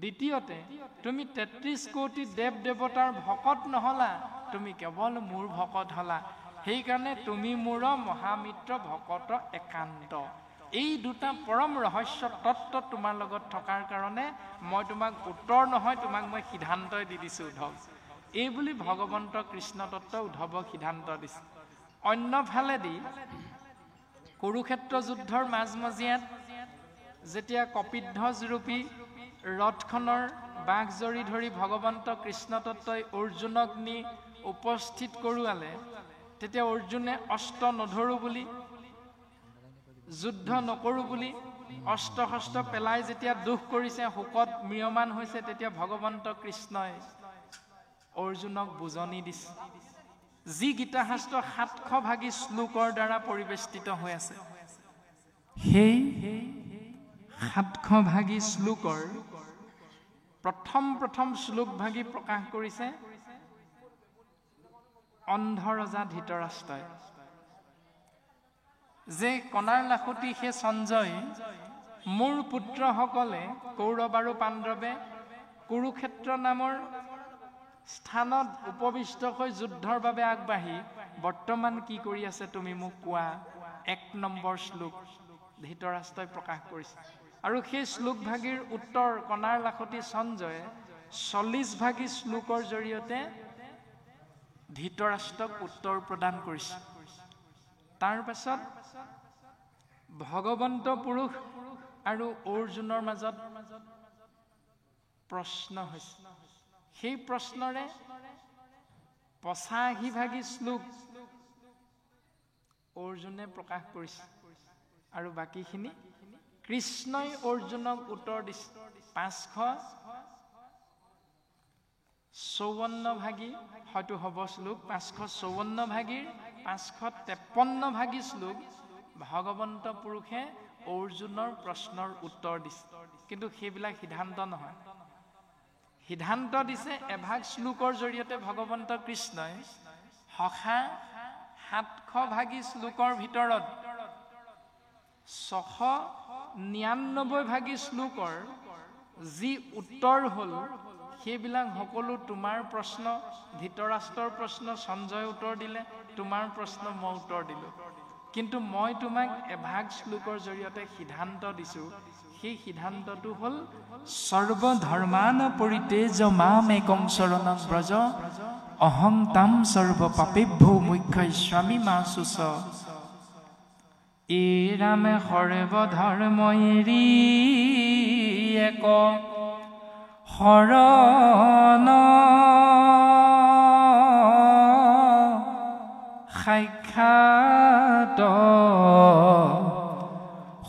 দ্বিতীয়তে, তুমি ৩৩ কোটি দেৱ দেৱতাৰ ভকত নহলা, তুমি কেৱল মোৰ ভকত হলা। সেইকাৰণে তুমি মোৰ মহামিত্ৰ ভকত একান্ত। এই দুটা পৰম ৰহস্য তত্ত্ব তোমাৰ লগত থকাৰ কাৰণে মই তোমাক উত্তৰ নহয়, তোমাক মই সিদ্ধান্তই দি দিছো উদ্ধৱ। এই বুলি ভগৱন্ত কৃষ্ণ তত্ত্ব উদ্ধৱক সিদ্ধান্ত দিছে। অন্যফালেদি কুৰুক্ষেত্ৰ যুদ্ধৰ মাজমজিয়াত যেতিয়া কপিধ্বজৰূপী ৰথখনৰ বাঘ জৰি ধৰি ভগৱন্ত কৃষ্ণ তত্ত্বই অৰ্জুনক নি উপস্থিত কৰোৱালে, তেতিয়া অৰ্জুনে অস্ত্ৰ নধৰো বুলি, যুদ্ধ নকৰো বুলি অস্ত্ৰ শস্ত্ৰ পেলাই যেতিয়া দুখ কৰিছে, শোকত ম্ৰিয়মান হৈছে, তেতিয়া ভগৱন্ত কৃষ্ণই অৰ্জুনক বুজনি দিছে। যি গীতাশাস্ত্ৰ ৭০০ ভাগী শ্লোকৰ দ্বাৰা পৰিবেষ্টিত হৈ আছে, সেই ৭০০ ভাগী শ্লোকৰ প্ৰথম শ্লোক ভাগী প্ৰকাশ কৰিছে অন্ধ ৰজা ধৃতৰাষ্ট্ৰই, যে কণাৰ লাখুটি সেই সঞ্জয়, মোৰ পুত্ৰসকলে কৌৰৱ আৰু পাণ্ডৱে কুৰুক্ষেত্ৰ নামৰ স্থানত উপবিষ্ট হৈ যুদ্ধৰ বাবে আগবাঢ়ি বৰ্তমান কি কৰি আছে তুমি মোক কোৱা। ১ নম্বৰ শ্লোক ধৃতৰাষ্ট্ৰই প্ৰকাশ কৰিছে। আৰু সেই শ্লোক ভাগীৰ উত্তৰ কণাৰ লাখুটি সঞ্জয়ে ৪০ ভাগী শ্লোকৰ জৰিয়তে ধৃতৰাষ্ট্ৰক উত্তৰ প্ৰদান কৰিছে। তাৰ পাছত ভগৱন্ত পুৰুষ আৰু অৰ্জুনৰ মাজত প্ৰশ্ন হৈছে। সেই প্ৰশ্নৰে ৮৫ ভাগী শ্লোক অৰ্জুনে প্ৰকাশ কৰিছে, আৰু বাকীখিনি কৃষ্ণই অৰ্জুনক উত্তৰ দিছে। ৫৫৪ ভাগী হয়তো হ'ব শ্লোক, ৫৫৪ ভাগীৰ ৫৫৩ ভাগী শ্লোক ভগৱন্ত পুৰুষে অৰ্জুনৰ প্ৰশ্নৰ উত্তৰ দিছে। কিন্তু সেইবিলাক সিদ্ধান্ত নহয়, সিদ্ধান্ত দিছে এভাগ শ্লোকৰ জৰিয়তে ভগৱন্ত কৃষ্ণই সখা ৭০০ ভাগী শ্লোকৰ ভিতৰত ৬৯৯ ভাগী শ্লোকৰ যি উত্তৰ হ'ল, সেইবিলাক সকলো তোমাৰ প্ৰশ্ন, ধৃতৰাষ্ট্ৰৰ প্ৰশ্ন সঞ্জয় উত্তৰ দিলে, তোমাৰ প্ৰশ্ন মই উত্তৰ দিলোঁ। কিন্তু মই তোমাক এভাগ শ্লোকৰ জৰিয়তে সিদ্ধান্ত দিছো। সেই সিদ্ধান্তটো হ'ল সৰ্বধৰ্মান পৰিতেজ মাম একং শৰণং ব্ৰজ অহং তাম সৰ্ব পাপেভ্যো মুখ্যস্বামী মা সুচ। এ ৰামে সৰ্বধৰ্ম এৰি এক শৰণ সাক্ষাৎ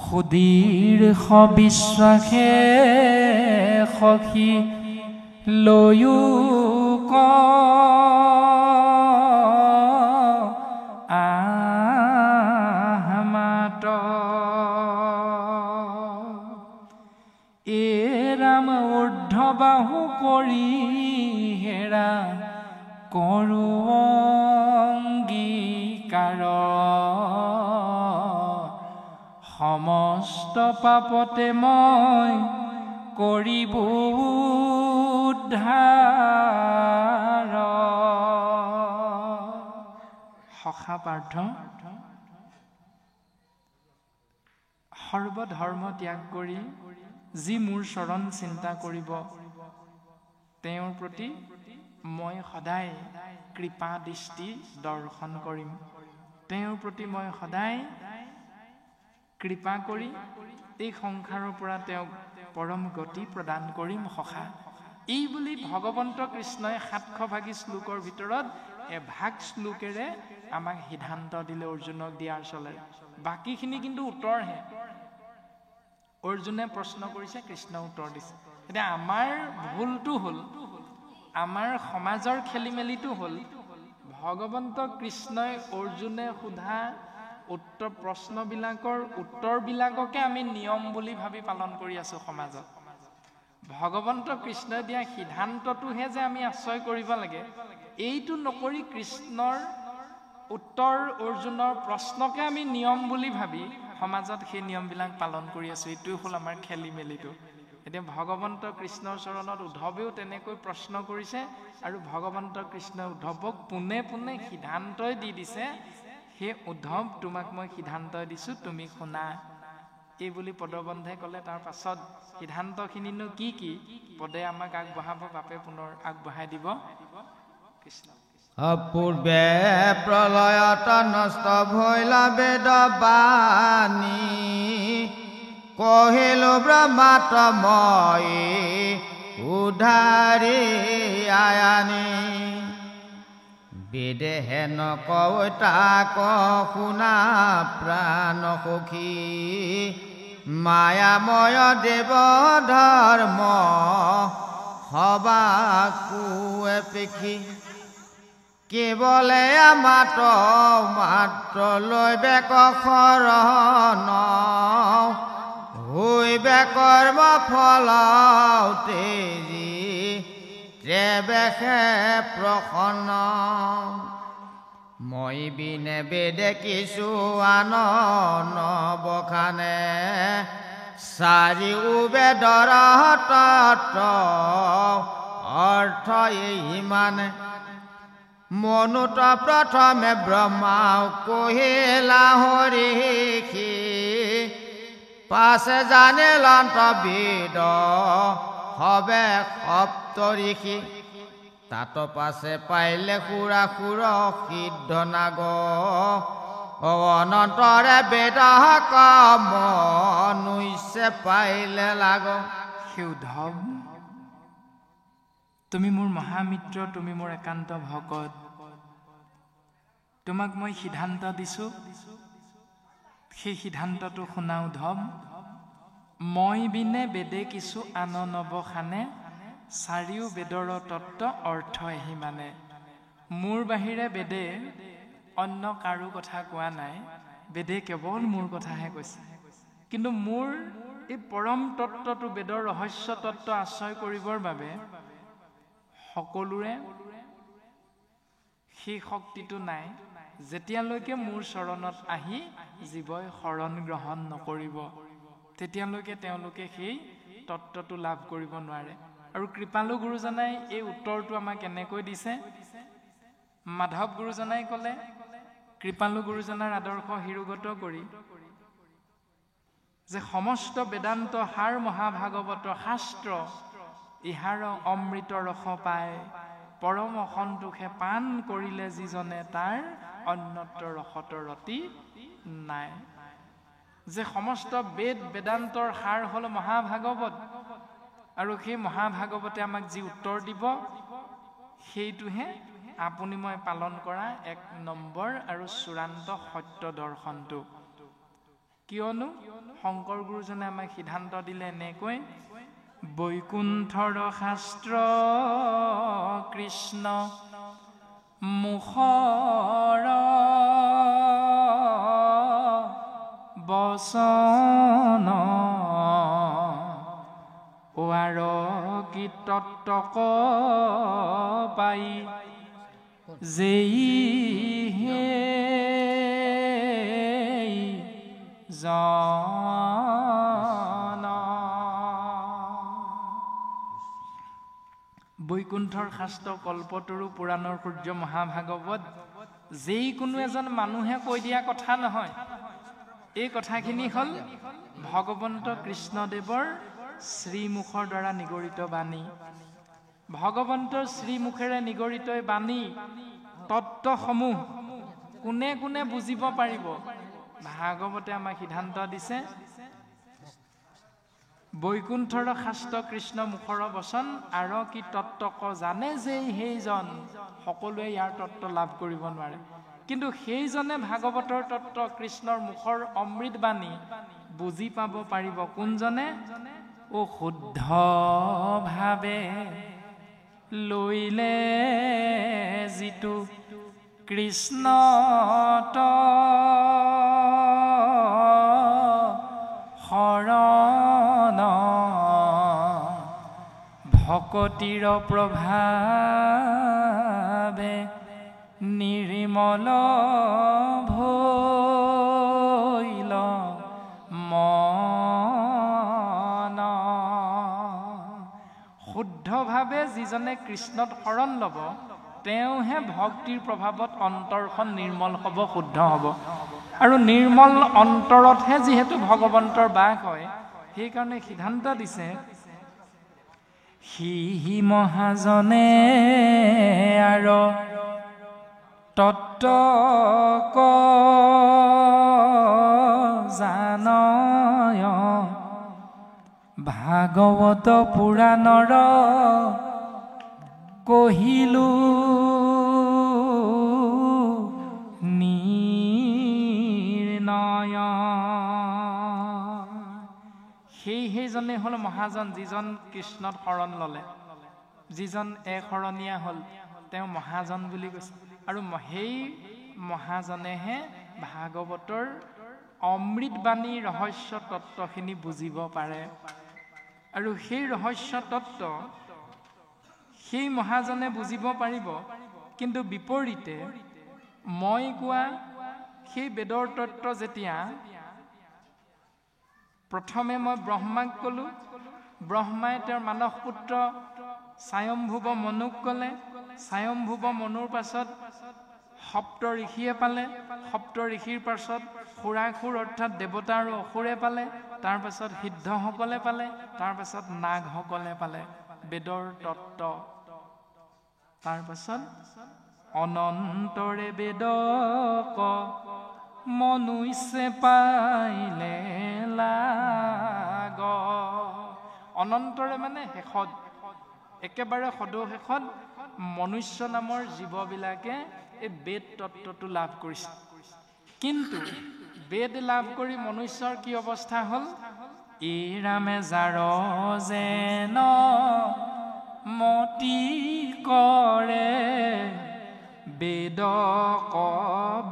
সুদীৰ্ঘ বিশ্বাসে সখী লৈও আহমাত। এ ৰাম ঊৰ্ধ্ববাহু কৰি হেৰা কৰো অংগীকাৰ সমস্ত পাপতে মই কৰিব উদ্ধাৰ। সখা পাৰ্থ, সৰ্বধৰ্ম ত্যাগ কৰি যি মোৰ চৰণ চিন্তা কৰিব, তেওঁৰ প্ৰতি মই সদায় কৃপা দৃষ্টি দৰ্শন কৰিম। তেওঁৰ প্ৰতি মই সদায় কৃপা কৰি এই সংসাৰৰ পৰা তেওঁক পৰম গতি প্ৰদান কৰিম সখা। এই বুলি ভগৱন্ত কৃষ্ণই ৭০০ ভাগী শ্লোকৰ ভিতৰত এভাগ শ্লোকেৰে আমাক সিদ্ধান্ত দিলে অৰ্জুনক দিয়াৰ চলে। বাকীখিনি কিন্তু উত্তৰহে। অৰ্জুনে প্ৰশ্ন কৰিছে, কৃষ্ণ উত্তৰ দিছে। এতিয়া আমাৰ ভুলটো হ'ল, আমাৰ সমাজৰ খেলি মেলিটো হ'ল, ভগৱন্ত কৃষ্ণই অৰ্জুনে সোধা প্ৰশ্নবিলাকৰ উত্তৰবিলাককে আমি নিয়ম বুলি ভাবি পালন কৰি আছো সমাজত। ভগৱন্ত কৃষ্ণই দিয়া সিদ্ধান্তটোহে যে আমি আশ্ৰয় কৰিব লাগে, এইটো নকৰি কৃষ্ণৰ উত্তৰ অৰ্জুনৰ প্ৰশ্নকে আমি নিয়ম বুলি ভাবি সমাজত সেই নিয়মবিলাক পালন কৰি আছো। এইটোৱে হ'ল আমাৰ খেলি মেলিটো। এতিয়া ভগৱন্ত কৃষ্ণৰ চৰণত উদ্ধৱেও তেনেকৈ প্ৰশ্ন কৰিছে, আৰু ভগৱন্ত কৃষ্ণই উদ্ধৱক পোনে পোনে সিদ্ধান্তই দি দিছে, হে উদ্ধৱ, তোমাক মই সিদ্ধান্ত দিছো, তুমি শুনা। এই বুলি পদবন্ধে ক'লে। তাৰ পাছত সিদ্ধান্তখিনিনো কি কি পদে আমাক আগবঢ়াব, বাপে পুনৰ আগবঢ়াই দিব। কৃষ্ণ। পূৰ্বে প্ৰলয়ত নষ্ট ভৈলা বেদ বাণী, কহিলো ব্ৰহ্মাত মই উদ্ধাৰি আয়ানি। বেদে হেন কয় তাক শুনা প্ৰাণ সখী, মায়াময় দেৱ ধৰ্ম সবা কুৱে পেখী। কেৱলে মাত্ৰ লৈ বেক শৰণ, হৈবে কৰ্ম ফল তেজি বেশে প্ৰসন্ন। মই বিনে বেদে কিছু আন নবখানে, চাৰি বেদৰ তত্ত্ব অৰ্থ এই মানে। মনুত প্ৰথমে ব্ৰহ্মা কহিলা হৰিষি, পাছে জানিলন্ত বেদ হবে সপ্ত ঋষি। তাত পাছে পাইলে সুৰা সুৰ সিদ্ধ নাগ, অনন্তৰে বেদ কম নুইছে পাইলে লাগ। হে উদ্ধৱ, তুমি মোৰ মহামিত্ৰ, তুমি মোৰ একান্ত ভকত। তোমাক মই সিদ্ধান্ত দিছো, সেই সিদ্ধান্তটো শুনা উদ্ধৱ। মই বিনে বেদে কিছু আন নবখানে, চাৰিও বেদৰ তত্ত্ব অৰ্থ এহি মানে। মোৰ বাহিৰে বেদে অন্য কাৰো কথা কোৱা নাই, বেদে কেৱল মোৰ কথাহে কৈছে। কিন্তু মোৰ এই পৰম তত্ত্বটো, বেদৰ ৰহস্য তত্ত্ব আশ্ৰয় কৰিবৰ বাবে সকলোৰে সেই শক্তিটো নাই, যেতিয়ালৈকে মোৰ চৰণত আহি জীৱই শৰণ গ্ৰহণ নকৰিব, তেতিয়ালৈকে তেওঁলোকে সেই তত্ত্বটো লাভ কৰিব নোৱাৰে। আৰু কৃপালু গুৰুজনাই এই উত্তৰটো আমাক কেনেকৈ দিছে, মাধৱ গুৰুজনাই ক'লে, কৃপালু গুৰুজনাৰ আদৰ্শ শিৰোগত কৰি, যে সমস্ত বেদান্ত সাৰ মহাভাগৱত শাস্ত্ৰ, ইহাৰ অমৃত ৰস পায়, পৰম সন্তোষে পান কৰিলে যিজনে, তাৰ অন্যত্ৰ ৰসত ৰতি নাই। যে সমস্ত বেদ বেদান্তৰ সাৰ হ'ল মহাভাগৱত, আৰু সেই মহাভাগৱতে আমাক যি উত্তৰ দিব, সেইটোহে আপুনি মই পালন কৰা ১ নম্বৰ আৰু চূড়ান্ত সত্য দৰ্শনটো। কিয়নো শংকৰ গুৰুজনে আমাক সিদ্ধান্ত দিলে এনেকৈ, বৈকুণ্ঠৰ শাস্ত্ৰ কৃষ্ণ মুখৰ বচন, ওৱাৰ কি তত্ত্বক পাই, যেই জন বৈকুণ্ঠৰ শাস্ত্ৰ কল্পতৰু পুৰাণৰ সূৰ্য মহাভাগৱত যিকোনো এজন মানুহে কৈ দিয়া কথা নহয়। এই কথাখিনি হ'ল ভগৱন্ত কৃষ্ণদেৱৰ শ্ৰীমুখৰ দ্বাৰা নিগৰিত বাণী। ভগৱন্তৰ শ্ৰীমুখেৰে নিগৰিত বাণী তত্ত্বসমূহ কোনে কোনে বুজিব পাৰিব? ভাগৱতে আমাক সিদ্ধান্ত দিছে, বৈকুণ্ঠৰ শাস্ত্ৰ কৃষ্ণ মুখৰ বচন আৰু কি তত্ত্বক জানে যেই সেইজন। সকলোৱে ইয়াৰ তত্ত্ব লাভ কৰিব নোৱাৰে, কিন্তু সেইজনে ভাগৱতৰ তত্ত্ব কৃষ্ণৰ মুখৰ অমৃত বাণী বুজি পাব পাৰিব। কোনজনে? ও শুদ্ধ ভাৱে লৈলে যিটো কৃষ্ণ শৰণ ভকতিৰ প্ৰভাৱে নিৰ্মল ভৈল মন। শুদ্ধভাৱে যিজনে কৃষ্ণত শৰণ ল'ব তেওঁহে ভক্তিৰ প্ৰভাৱত অন্তৰখন নিৰ্মল হ'ব, শুদ্ধ হ'ব। আৰু নিৰ্মল অন্তৰতহে যিহেতু ভগৱন্তৰ বাস হয়, সেইকাৰণে সিদ্ধান্ত দিছে, সি মহাজনে আৰু তত্ত্ব জানয় ভাগৱত পুৰাণৰ কহিলো নিৰ্ণয়। সেইজনে হ'ল মহাজন, যিজন কৃষ্ণত শৰণ ল'লে, যিজন শৰণীয়া হ'ল, তেওঁ মহাজন বুলি কৈছে। আৰু সেই মহাজনেহে ভাগৱতৰ অমৃত বাণী ৰহস্য তত্ত্বখিনি বুজিব পাৰে। আৰু সেই ৰহস্য তত্ত্ব সেই মহাজনে বুজিব পাৰিব। কিন্তু বিপৰীতে মই কোৱা সেই বেদৰ তত্ত্ব যেতিয়া প্ৰথমে মই ব্ৰহ্মাক ক'লো, ব্ৰহ্মাই তেওঁৰ মানস পুত্ৰ স্বয়ম্ভুৱ মনুক ক'লে, স্বয়ম্ভুৱ মনুৰ পাছত সপ্ত ঋষিয়ে পালে, সপ্ত ঋষিৰ পাছত সুৰাসুৰ অৰ্থাৎ দেৱতা আৰু অসুৰে পালে, তাৰ পাছত সিদ্ধসকলে পালে, তাৰ পাছত নাগসকলে পালে বেদৰ তত্ত্ব। তাৰ পাছত অনন্তৰে বেদক মনুষ্যে পাইলে লাগ। অনন্তৰে মানে শেষত, একেবাৰে সদশেষত মনুষ্য নামৰ জীৱবিলাকে এই বেদ তত্ত্বটো লাভ কৰিছে। কিন্তু বেদ লাভ কৰি মনুষ্যৰ কি অৱস্থা হ'ল? এই ৰামে যাৰ যেন মতি কৰে বেদক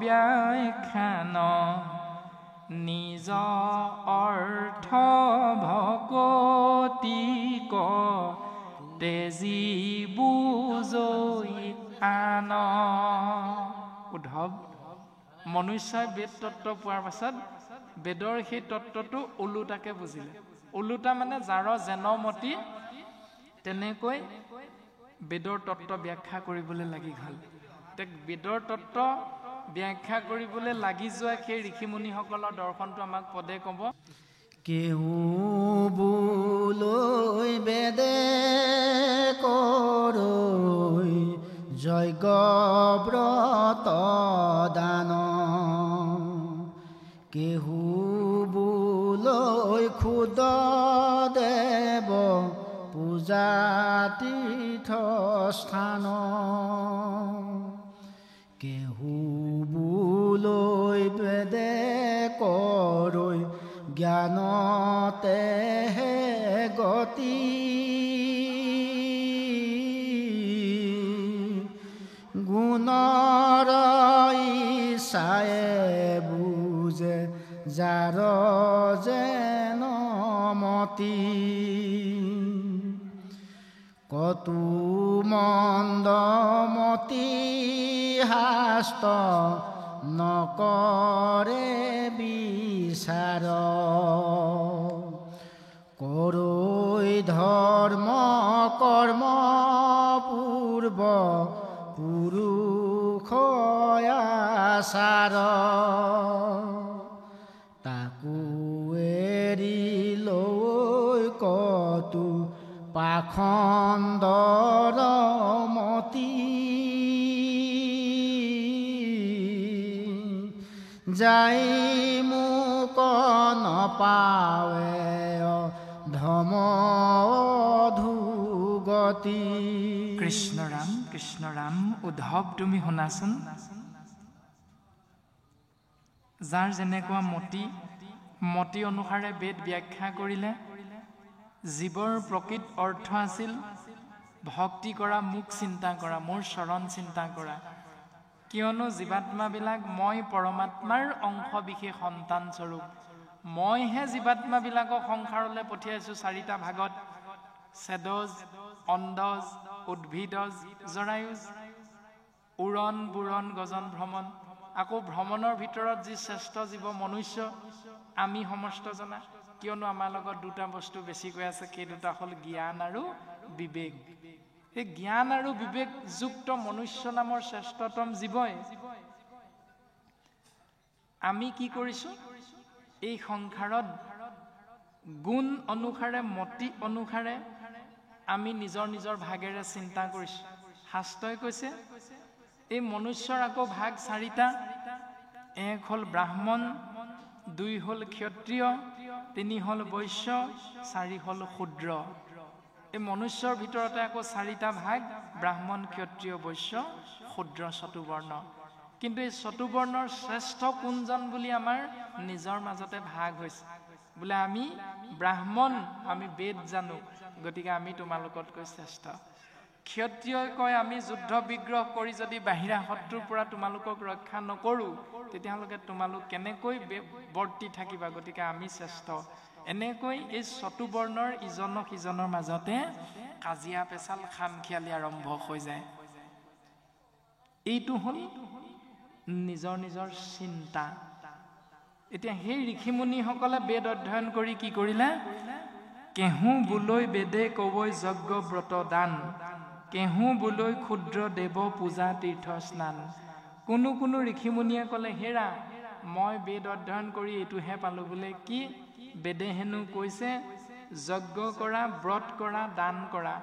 ব্যাখ্যান নিজ অৰ্থ ভকতিক তেজি বুজই আন। উদ্ধৱ, মনুষ্যই বেদ তত্ত্ব পোৱাৰ পাছত বেদৰ সেই তত্ত্বটো ওলোটাকে বুজিলে। ওলোটা মানে যাৰ যেন মতি তেনেকৈ বেদৰ তত্ত্ব ব্যাখ্যা কৰিবলৈ লাগি গ'ল। বেদৰ তত্ত্ব ব্যাখ্যা কৰিবলৈ লাগি যোৱা সেই ঋষিমুনিসকলৰ দৰ্শনটো আমাক পদে ক'ব। কেহু বুলৈ বেদে কৰৈ যজ্ঞ ব্ৰত দান, কেহু বুলৈ ক্ষুদ দেৱ পূজা তীৰ্থ স্থান, কেহু বুলৈ বেদে কৰৈ জ্ঞানতেহে গতি, গুণৰ ইচ্ছায়ে বুজে যাৰ যেন মতি, কতু মন্দ মতি শাস্ত্ৰ নকৰে বিচাৰ কৰৈ ধৰ্ম কৰ্ম পূৰ্ব পুৰুষয় আচাৰ তাকো এৰি লৈ কতো পাখণ্ডৰ মতি যাই মোক নপাৱে ধম ধুগতি কৃষ্ণ ৰাম উদ্ধৱ তুমি শুনাচোন যাৰ যেনেকুৱা মতি অনুসাৰে বেদ ব্যাখ্যা কৰিলে জীৱৰ প্ৰকৃত অৰ্থ আছিল ভক্তি কৰা মোক চিন্তা কৰা মোৰ চৰণ চিন্তা কৰা কিয়নো জীৱাত্মাবিলাক মই পৰমাত্মাৰ অংশ বিশেষ সন্তান স্বৰূপ মইহে জীৱাত্মাবিলাকক সংসাৰলৈ পঠিয়াইছো চাৰিটা ভাগত চেদজ অন্দজ উদ্ভিদজ জৰায়ুজ উৰণ বুৰণ গজন ভ্ৰমণ আকৌ ভ্ৰমণৰ ভিতৰত যি শ্ৰেষ্ঠ জীৱ মনুষ্য আমি সমস্ত জনা কিয়নো আমাৰ লগত দুটা বস্তু বেছিকৈ আছে সেই দুটা হ'ল জ্ঞান আৰু বিবেক এই জ্ঞান আৰু বিবেকযুক্ত মনুষ্য নামৰ শ্ৰেষ্ঠতম জীৱই আমি কি কৰিছো এই সংসাৰত গুণ অনুসাৰে মতি অনুসাৰে আমি নিজৰ ভাগেৰে চিন্তা কৰিছো শাস্ত্ৰই কৈছে এই মনুষ্যৰ আকৌ ভাগ চাৰিটা এক হ'ল ব্ৰাহ্মণ দুই হ'ল ক্ষত্ৰিয় তিনি হ'ল বৈশ্য চাৰি হ'ল শূদ্ৰ এই মনুষ্যৰ ভিতৰতে আকৌ চাৰিটা ভাগ ব্ৰাহ্মণ ক্ষত্ৰিয় বৈশ্য শূদ্ৰ চতুবৰ্ণ কিন্তু এই চতুবৰ্ণৰ শ্ৰেষ্ঠ কোনজন বুলি আমাৰ নিজৰ মাজতে ভাগ হৈছে বোলে আমি ব্ৰাহ্মণ আমি বেদ জানো গতিকে আমি তোমালোকতকৈ শ্ৰেষ্ঠ ক্ষত্ৰিয়ই কয় আমি যুদ্ধ বিগ্ৰহ কৰি যদি বাহিৰা শত্ৰুৰ পৰা তোমালোকক ৰক্ষা নকৰো তেতিয়াহ'লে তোমালোক কেনেকৈ বৰ্তি থাকিবা গতিকে আমি শ্ৰেষ্ঠ এনেকৈ এই চতুবৰ্ণৰ ইজনক সিজনৰ মাজতে কাজিয়া পেচাল খামখিয়ালি আৰম্ভ হৈ যায় এইটো হ'ল নিজৰ চিন্তা এতিয়া সেই ঋষিমুনিসকলে বেদ অধ্যয়ন কৰি কি কৰিলে কেহু বুলৈ বেদে কবৈ যজ্ঞ ব্ৰত দান কেহু বুলৈ ক্ষুদ্ৰ দেৱ পূজা তীৰ্থ স্নান কোনো ঋষিমুনিয়ে ক'লে হেৰা মই বেদ অধ্যয়ন কৰি এইটোহে পালো বোলে কি বেদে হেনো কৈছে যজ্ঞ কৰা ব্ৰত কৰা দান কৰা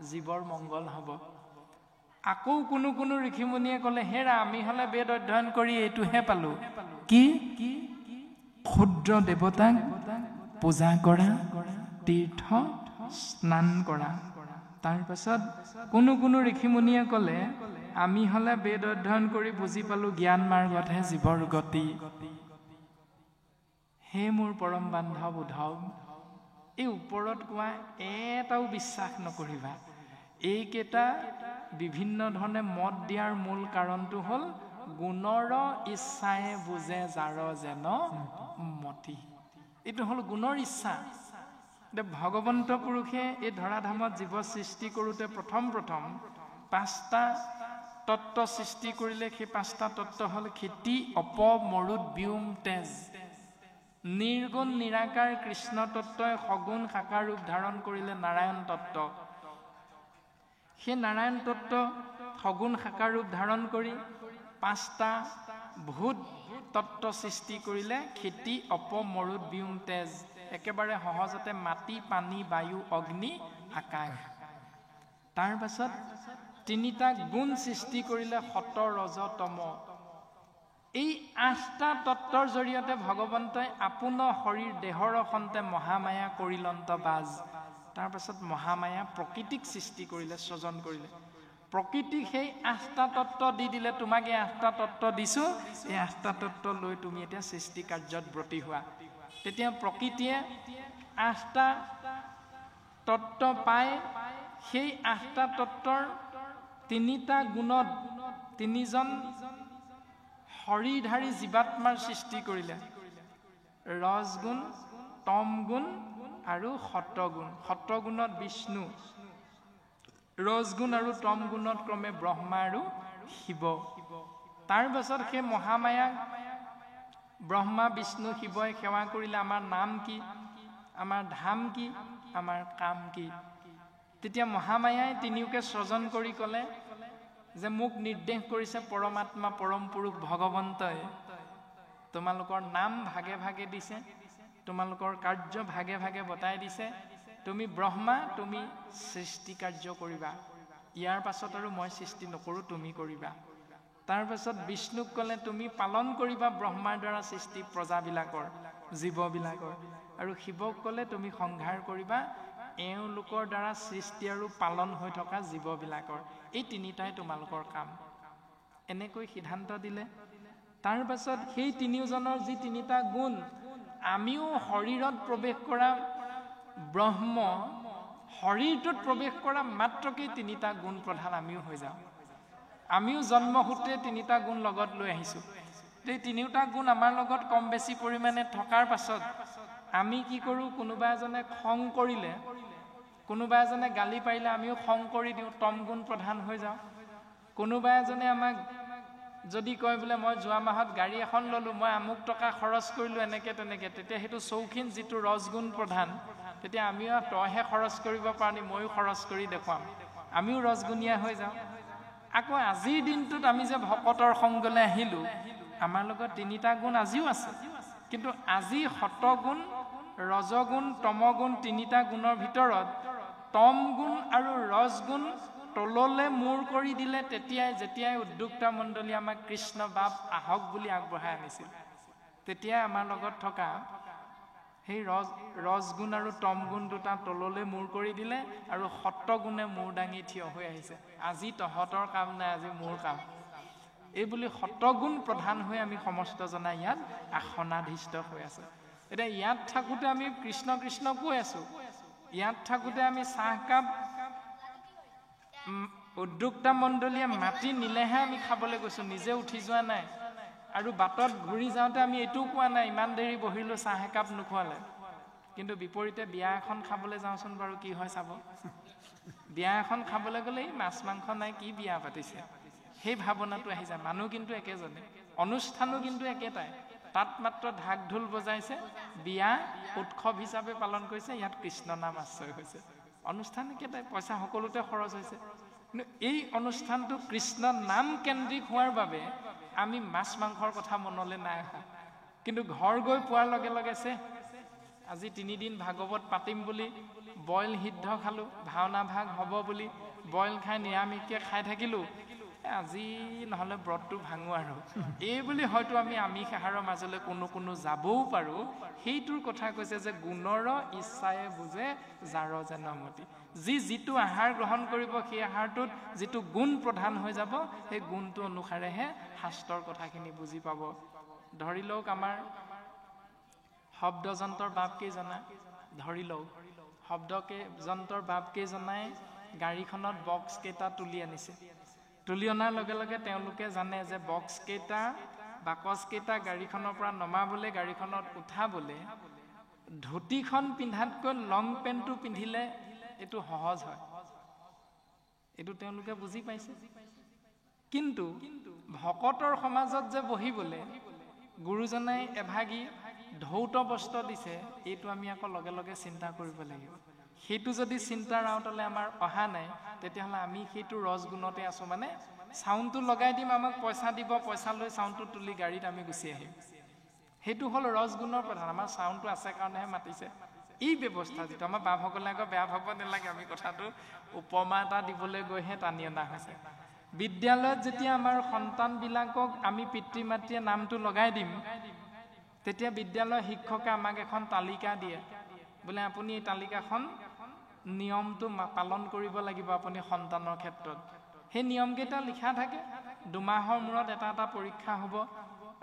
জীৱৰ মংগল হ'ব আকৌ কোনো ঋষিমুনিয়ে ক'লে হেৰা আমি হলে বেদ অধ্যয়ন কৰি এইটোহে পালো কি ক্ষুদ্ৰ দেৱতাক পূজা কৰা তীৰ্থ স্নান কৰা তাৰ পাছত কোনো ঋষিমুনিয়ে ক'লে আমি হলে বেদ অধ্যয়ন কৰি বুজি পালো জ্ঞান মাৰ্গতহে জীৱৰ গতি হে মোৰ পৰম বান্ধৱ উদ্ধৱ এই ওপৰত কোৱা এটাও বিশ্বাস নকৰিবা এইকেইটা বিভিন্ন ধৰণে মত দিয়াৰ মূল কাৰণটো হ'ল গুণৰ ইচ্ছাই বুজে যাৰ যেন মতি এইটো হ'ল গুণৰ ইচ্ছা ভগৱন্ত পুৰুষে এই ধৰাধামত জীৱ সৃষ্টি কৰোঁতে প্ৰথম পাঁচটা তত্ত্ব সৃষ্টি কৰিলে সেই পাঁচটা তত্ত্ব হ'ল ক্ষিতি অপ মৰুদ ব্যোম তেজ নিৰ্গুণ নিৰাকাৰ কৃষ্ণ তত্ত্বই সগুণ সাকাৰ ৰূপ ধাৰণ কৰিলে নাৰায়ণ তত্ত্ব সেই নাৰায়ণ তত্ত্ব সগুণ সাকাৰ ৰূপ ধাৰণ কৰি পাঁচটা ভূত তত্ত্ব সৃষ্টি কৰিলে ক্ষিতি অপ মৰুদ ব্যোম তেজ একেবাৰে সহজতে মাটি পানী বায়ু অগ্নি আকাশ তাৰ পাছত তিনিটা গুণ সৃষ্টি কৰিলে সত ৰজ তম এই আঠটা তত্ত্বৰ জৰিয়তে ভগৱন্তই আপোনৰ শৰীৰ দেহৰ সন্তে মহামায়া কৰিলন্ত বাজ তাৰ পাছত মহামায়া প্ৰকৃতিক সৃষ্টি কৰিলে সৃজন কৰিলে প্ৰকৃতিক সেই আঠটা তত্ত্ব দি দিলে তোমাক এই আঠটা তত্ত্ব দিছো এই আঠটা তত্ত্ব লৈ তুমি এতিয়া সৃষ্টি কাৰ্যত ব্ৰতী হোৱা তেতিয়া প্ৰকৃতিয়ে আঠটা তত্ত্ব পায় সেই আঠটা তত্ত্বৰ তিনিটা গুণত তিনিজন হৰিধাৰী জীৱাত্মাৰ সৃষ্টি কৰিলে ৰজগুণ তমগুণ আৰু সতগুণ সতগুণত বিষ্ণু ৰজগুণ আৰু তমগুণত ক্ৰমে ব্ৰহ্মা আৰু শিৱ তাৰ পাছত সেই মহামায়াক ব্ৰহ্মা বিষ্ণু শিৱই সেৱা কৰিলে আমাৰ নাম কি, আমাৰ ধাম কি, আমাৰ কাম কি। তেতিয়া মহামায়াই তিনিওকে স্বজন কৰি ক'লে যে মোক নিৰ্দেশ কৰিছে পৰমাত্মা পৰম পুৰুষ ভগৱন্তই, তোমালোকৰ নাম ভাগে ভাগে দিছে, তোমালোকৰ কাৰ্য ভাগে ভাগে বতাই দিছে। তুমি ব্ৰহ্মা, তুমি সৃষ্টি কাৰ্য কৰিবা, ইয়াৰ পাছত আৰু মই সৃষ্টি নকৰোঁ, তুমি কৰিবা। তাৰ পাছত বিষ্ণুক ক'লে তুমি পালন কৰিবা ব্ৰহ্মাৰ দ্বাৰা সৃষ্টি প্ৰজাবিলাকৰ, জীৱবিলাকৰ। আৰু শিৱক ক'লে তুমি সংহাৰ কৰিবা এওঁলোকৰ দ্বাৰা সৃষ্টি আৰু পালন হৈ থকা জীৱবিলাকৰ। এই তিনিটাই তোমালোকৰ কাম, এনেকৈ সিদ্ধান্ত দিলে। তাৰ পাছত সেই তিনিওজনৰ যি তিনিটা গুণ, আমিও শৰীৰত প্ৰৱেশ কৰা ব্ৰহ্ম, শৰীৰটোত প্ৰৱেশ কৰা মাত্ৰকেই তিনিটা গুণ প্ৰধান আমিও হৈ যাওঁ। আমিও জন্মসূত্ৰে তিনিটা গুণ লগত লৈ আহিছোঁ। এই তিনিওটা গুণ আমাৰ লগত কম বেছি পৰিমাণে থকাৰ পাছত আমি কি কৰোঁ, কোনোবা এজনে খং কৰিলে, কোনোবা এজনে গালি পাৰিলে আমিও খং কৰি দিওঁ, তম গুণ প্ৰধান হৈ যাওঁ। কোনোবা এজনে আমাক যদি কয় বোলে মই যোৱা মাহত গাড়ী এখন ল'লোঁ, মই আমুক টকা খৰচ কৰিলোঁ এনেকৈ তেনেকৈ, তেতিয়া সেইটো চৌখিন যিটো ৰজগুণ প্ৰধান, তেতিয়া আমিও তইহে খৰচ কৰিব পৰা নি, ময়ো খৰচ কৰি দেখুৱাম, আমিও ৰজগুণীয়া হৈ যাওঁ। আকৌ আজিৰ দিনটোত আমি যে ভকতৰ সংগলৈ আহিলোঁ, আমাৰ লগত তিনিটা গুণ আজিও আছে, কিন্তু আজি সতগুণ, ৰজগুণ, তমগুণ, তিনিটা গুণৰ ভিতৰত তম গুণ আৰু ৰজগুণ তললৈ মূৰ কৰি দিলে যেতিয়াই উদ্যোক্তা মণ্ডলী আমাক কৃষ্ণ বাপ আহক বুলি আগবঢ়াই আনিছিল, তেতিয়াই আমাৰ লগত থকা সেই ৰজগুণ আৰু তম গুণ দুটা তললৈ মূৰ কৰি দিলে আৰু সত্ত্বগুণে মূৰ দাঙি থিয় হৈ আহিছে। আজি তহঁতৰ কাম নাই, আজি মোৰ কাম, এই বুলি সত্ত্বগুণ প্ৰধান হৈ আমি সমস্ত জনা ইয়াত আসনাধীষ্ঠ হৈ আছে। এতিয়া ইয়াত থাকোঁতে আমি কৃষ্ণ কৃষ্ণ কৈ আছোঁ, ইয়াত থাকোঁতে আমি চাহকাপ উদ্যোক্তা মণ্ডলীয়ে মাতি নিলেহে আমি খাবলৈ গৈছোঁ, নিজে উঠি যোৱা নাই। আৰু বাটত ঘূৰি যাওঁতে আমি এইটোও কোৱা নাই ইমান দেৰি বহিলোঁ চাহ একাপ নোখোৱালে। কিন্তু বিপৰীতে বিয়া এখন খাবলৈ যাওঁচোন বাৰু কি হয় চাব। বিয়া এখন খাবলৈ গ'লে মাছ মাংস নাই, কি বিয়া পাতিছে, সেই ভাৱনাটো আহি যায়। মানুহ কিন্তু একেজনে, অনুষ্ঠানো কিন্তু একেটাই, তাত মাত্ৰ ঢাক ঢোল বজাইছে, বিয়া উৎসৱ হিচাপে পালন কৰিছে, ইয়াত কৃষ্ণ নাম আশ্ৰয় হৈছে। অনুষ্ঠান একেটাই, পইচা সকলোতে খৰচ হৈছে, কিন্তু এই অনুষ্ঠানটো কৃষ্ণ নাম কেন্দ্ৰিক হোৱাৰ বাবে আমি মাছ মাংসৰ কথা মনলৈ নাই অহা। কিন্তু ঘৰ গৈ পোৱাৰ লগে লগে আজি 3 দিন ভাগৱত পাতিম বুলি বইল সিদ্ধ খালোঁ, ভাওনা ভাগ হ'ব বুলি বইল খাই নিৰামিষকৈ খাই থাকিলোঁ, আজি নহ'লে ব্ৰতটো ভাঙো আৰু এই বুলি হয়তো আমি আমিষ আহাৰৰ মাজলৈ কোনো যাবও পাৰোঁ। সেইটোৰ কথা কৈছে যে গুণৰ ইচ্ছায়ে বুজে যাৰ যেন মতি। যিটো আহাৰ গ্ৰহণ কৰিব সেই আহাৰটোত যিটো গুণ প্ৰধান হৈ যাব, সেই গুণটো অনুসাৰেহে শাস্ত্ৰৰ কথাখিনি বুজি পাব। ধৰি লওক আমাৰ শব্দযন্ত্ৰৰ বাপ কেইজনা, ধৰি লওক শব্দযন্ত্ৰৰ বাপ কেইজনাই গাড়ীখনত বক্স কেইটা তুলি আনিছে। তুলি অনাৰ লগে লগে তেওঁলোকে জানে যে বক্স কেইটা, বাকচ কেইটা গাড়ীখনৰ পৰা নমাবলৈ, গাড়ীখনত উঠাবলৈ ধুতিখন পিন্ধাতকৈ লং পেণ্টটো পিন্ধিলে এইটো সহজ হয়, এইটো তেওঁলোকে বুজি পাইছে। কিন্তু ভকতৰ সমাজত যে বহিবলৈ গুৰুজনাই এভাগী ধৌত বস্ত্ৰ দিছে, এইটো আমি আকৌ লগে লগে চিন্তা কৰিব লাগিব। সেইটো যদি চিন্তাৰ আওতালে আমাৰ অহা নাই, তেতিয়াহ'লে আমি সেইটো ৰজগুণতে আছোঁ। মানে চাউণ্ডটো লগাই দিম, আমাক পইচা দিব, পইচা লৈ চাউণ্ডটো তুলি গাড়ীত আমি গুচি আহিম, সেইটো হ'ল ৰজগুণৰ প্ৰধান। আমাৰ চাউণ্ডটো আছে কাৰণেহে মাতিছে। এই ব্যৱস্থা যিটো আমাৰ বাপসকলে আকৌ বেয়া ভাব নালাগে, আমি কথাটো উপমা এটা দিবলৈ গৈহে টানি অনা হৈছে। বিদ্যালয়ত যেতিয়া আমাৰ সন্তানবিলাকক আমি পিতৃ মাতৃয়ে নামটো লগাই দিম, তেতিয়া বিদ্যালয়ৰ শিক্ষকে আমাক এখন তালিকা দিয়ে, বোলে আপুনি এই তালিকাখন নিয়মটো পালন কৰিব লাগিব আপুনি সন্তানৰ ক্ষেত্ৰত। সেই নিয়মকেইটা লিখা থাকে, 2 মাহৰ মূৰত এটা পৰীক্ষা হ'ব,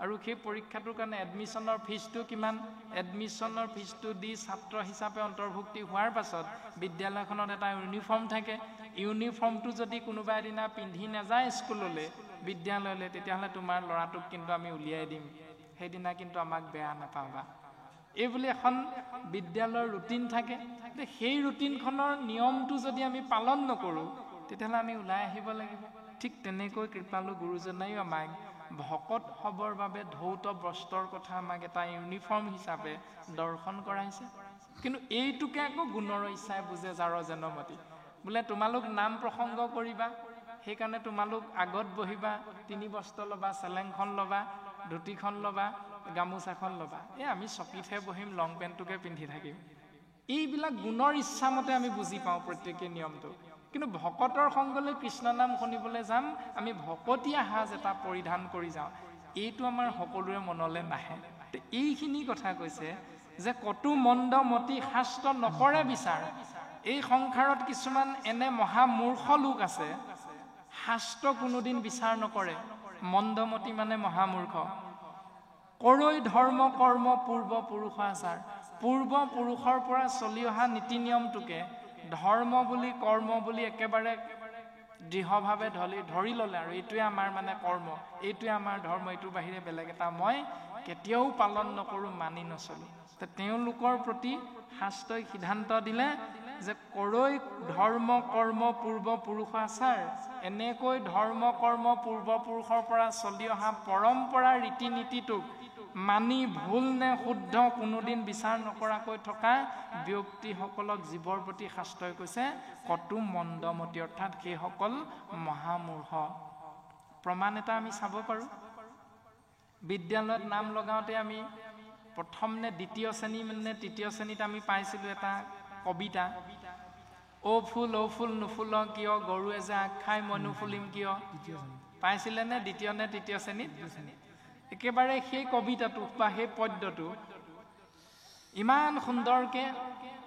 আৰু সেই পৰীক্ষাটোৰ কাৰণে এডমিশ্যনৰ ফিজটো কিমান, এডমিশ্যনৰ ফিজটো দি ছাত্ৰ হিচাপে অন্তৰ্ভুক্তি হোৱাৰ পাছত বিদ্যালয়খনত এটা ইউনিফৰ্ম থাকে। ইউনিফৰ্মটো যদি কোনোবা এদিনা পিন্ধি নাযায় স্কুললৈ, বিদ্যালয়লৈ, তেতিয়াহ'লে তোমাৰ ল'ৰাটোক কিন্তু আমি উলিয়াই দিম, সেইদিনা কিন্তু আমাক বেয়া নাপাবা। এই বুলি এখন বিদ্যালয়ৰ ৰুটিন থাকে। সেই ৰুটিনখনৰ নিয়মটো যদি আমি পালন নকৰোঁ, তেতিয়াহ'লে আমি ওলাই আহিব লাগিব। ঠিক তেনেকৈ কৃপালু গুৰুজনাইও আমাক ভকত হবৰ বাবে ধৌত বস্ত্ৰৰ কথা আমাক এটা ইউনিফৰ্ম হিচাপে দৰ্শন কৰাইছে। কিন্তু এইটোকে আকৌ গুণৰ ইচ্ছাই বুজে যাৰ জনমতি। বোলে তোমালোক নাম প্ৰসংগ কৰিবা, সেইকাৰণে তোমালোক আগত বহিবা, 3 বস্ত্ৰ ল'বা, চেলেংখন ল'বা, ধুতিখন ল'বা, গামোচাখন ল'বা। আমি চকীতহে বহিম, লং পেণ্টটোকে পিন্ধি থাকিম। এইবিলাক গুণৰ ইচ্ছামতে আমি বুজি পাওঁ প্ৰত্যেকে নিয়মটো। কিন্তু ভকতৰ সংগলৈ কৃষ্ণ নাম শুনিবলৈ যাম, আমি ভকতীয়া সাজ এটা পৰিধান কৰি যাওঁ। এইটো আমাৰ সকলোৰে মনলৈ নাহে। এইখিনি কথা কৈছে যে কতো মন্দমতি শাস্ত্ৰ নকৰে বিচাৰ। এই সংসাৰত কিছুমান এনে মহামূৰ্খ লোক আছে, শাস্ত্ৰ কোনোদিন বিচাৰ নকৰে। মন্দমতি মানে মহামূৰ্খ। কৰৈ ধৰ্ম কৰ্ম পূৰ্ব পুৰুষ আচাৰ। পূৰ্ব পুৰুষৰ পৰা চলি অহা নীতি নিয়মটোকে ধৰ্ম বুলি কৰ্ম বুলি একেবাৰে দৃঢ়ভাৱে ধৰি ল'লে আৰু এইটোৱে আমাৰ মানে কৰ্ম, এইটোৱে আমাৰ ধৰ্ম, এইটোৰ বাহিৰে বেলেগ এটা মই কেতিয়াও পালন নকৰোঁ, মানি নচলো। তেওঁলোকৰ প্ৰতি শাস্ত্ৰই সিদ্ধান্ত দিলে যে কৰৈ ধৰ্ম কৰ্ম পূৰ্ব পুৰুষ আচাৰ। এনেকৈ ধৰ্ম কৰ্ম পূৰ্বপুৰুষৰ পৰা চলি অহা পৰম্পৰা ৰীতি নীতিটোক মানি ভুল নে শুদ্ধ কোনোদিন বিচাৰ নকৰাকৈ থকা ব্যক্তিসকলক জীৱৰ প্ৰতি শাস্ত্ৰই কৈছে কতো মন্দমতি, অৰ্থাৎ সেইসকল মহামূৰ্খ। প্ৰমাণ এটা আমি চাব পাৰোঁ। বিদ্যালয়ত নাম লগাওঁতে আমি প্ৰথম নে দ্বিতীয় শ্ৰেণী নে তৃতীয় শ্ৰেণীত আমি পাইছিলোঁ এটা কবিতা, অ ফুল নুফুল কিয়, গৰুৱে যে আগ খাই মই নুফুলিম কিয়। পাইছিলে নে দ্বিতীয় নে তৃতীয় শ্ৰেণীত? একেবাৰে সেই কবিতাটো বা সেই পদ্যটো ইমান সুন্দৰকে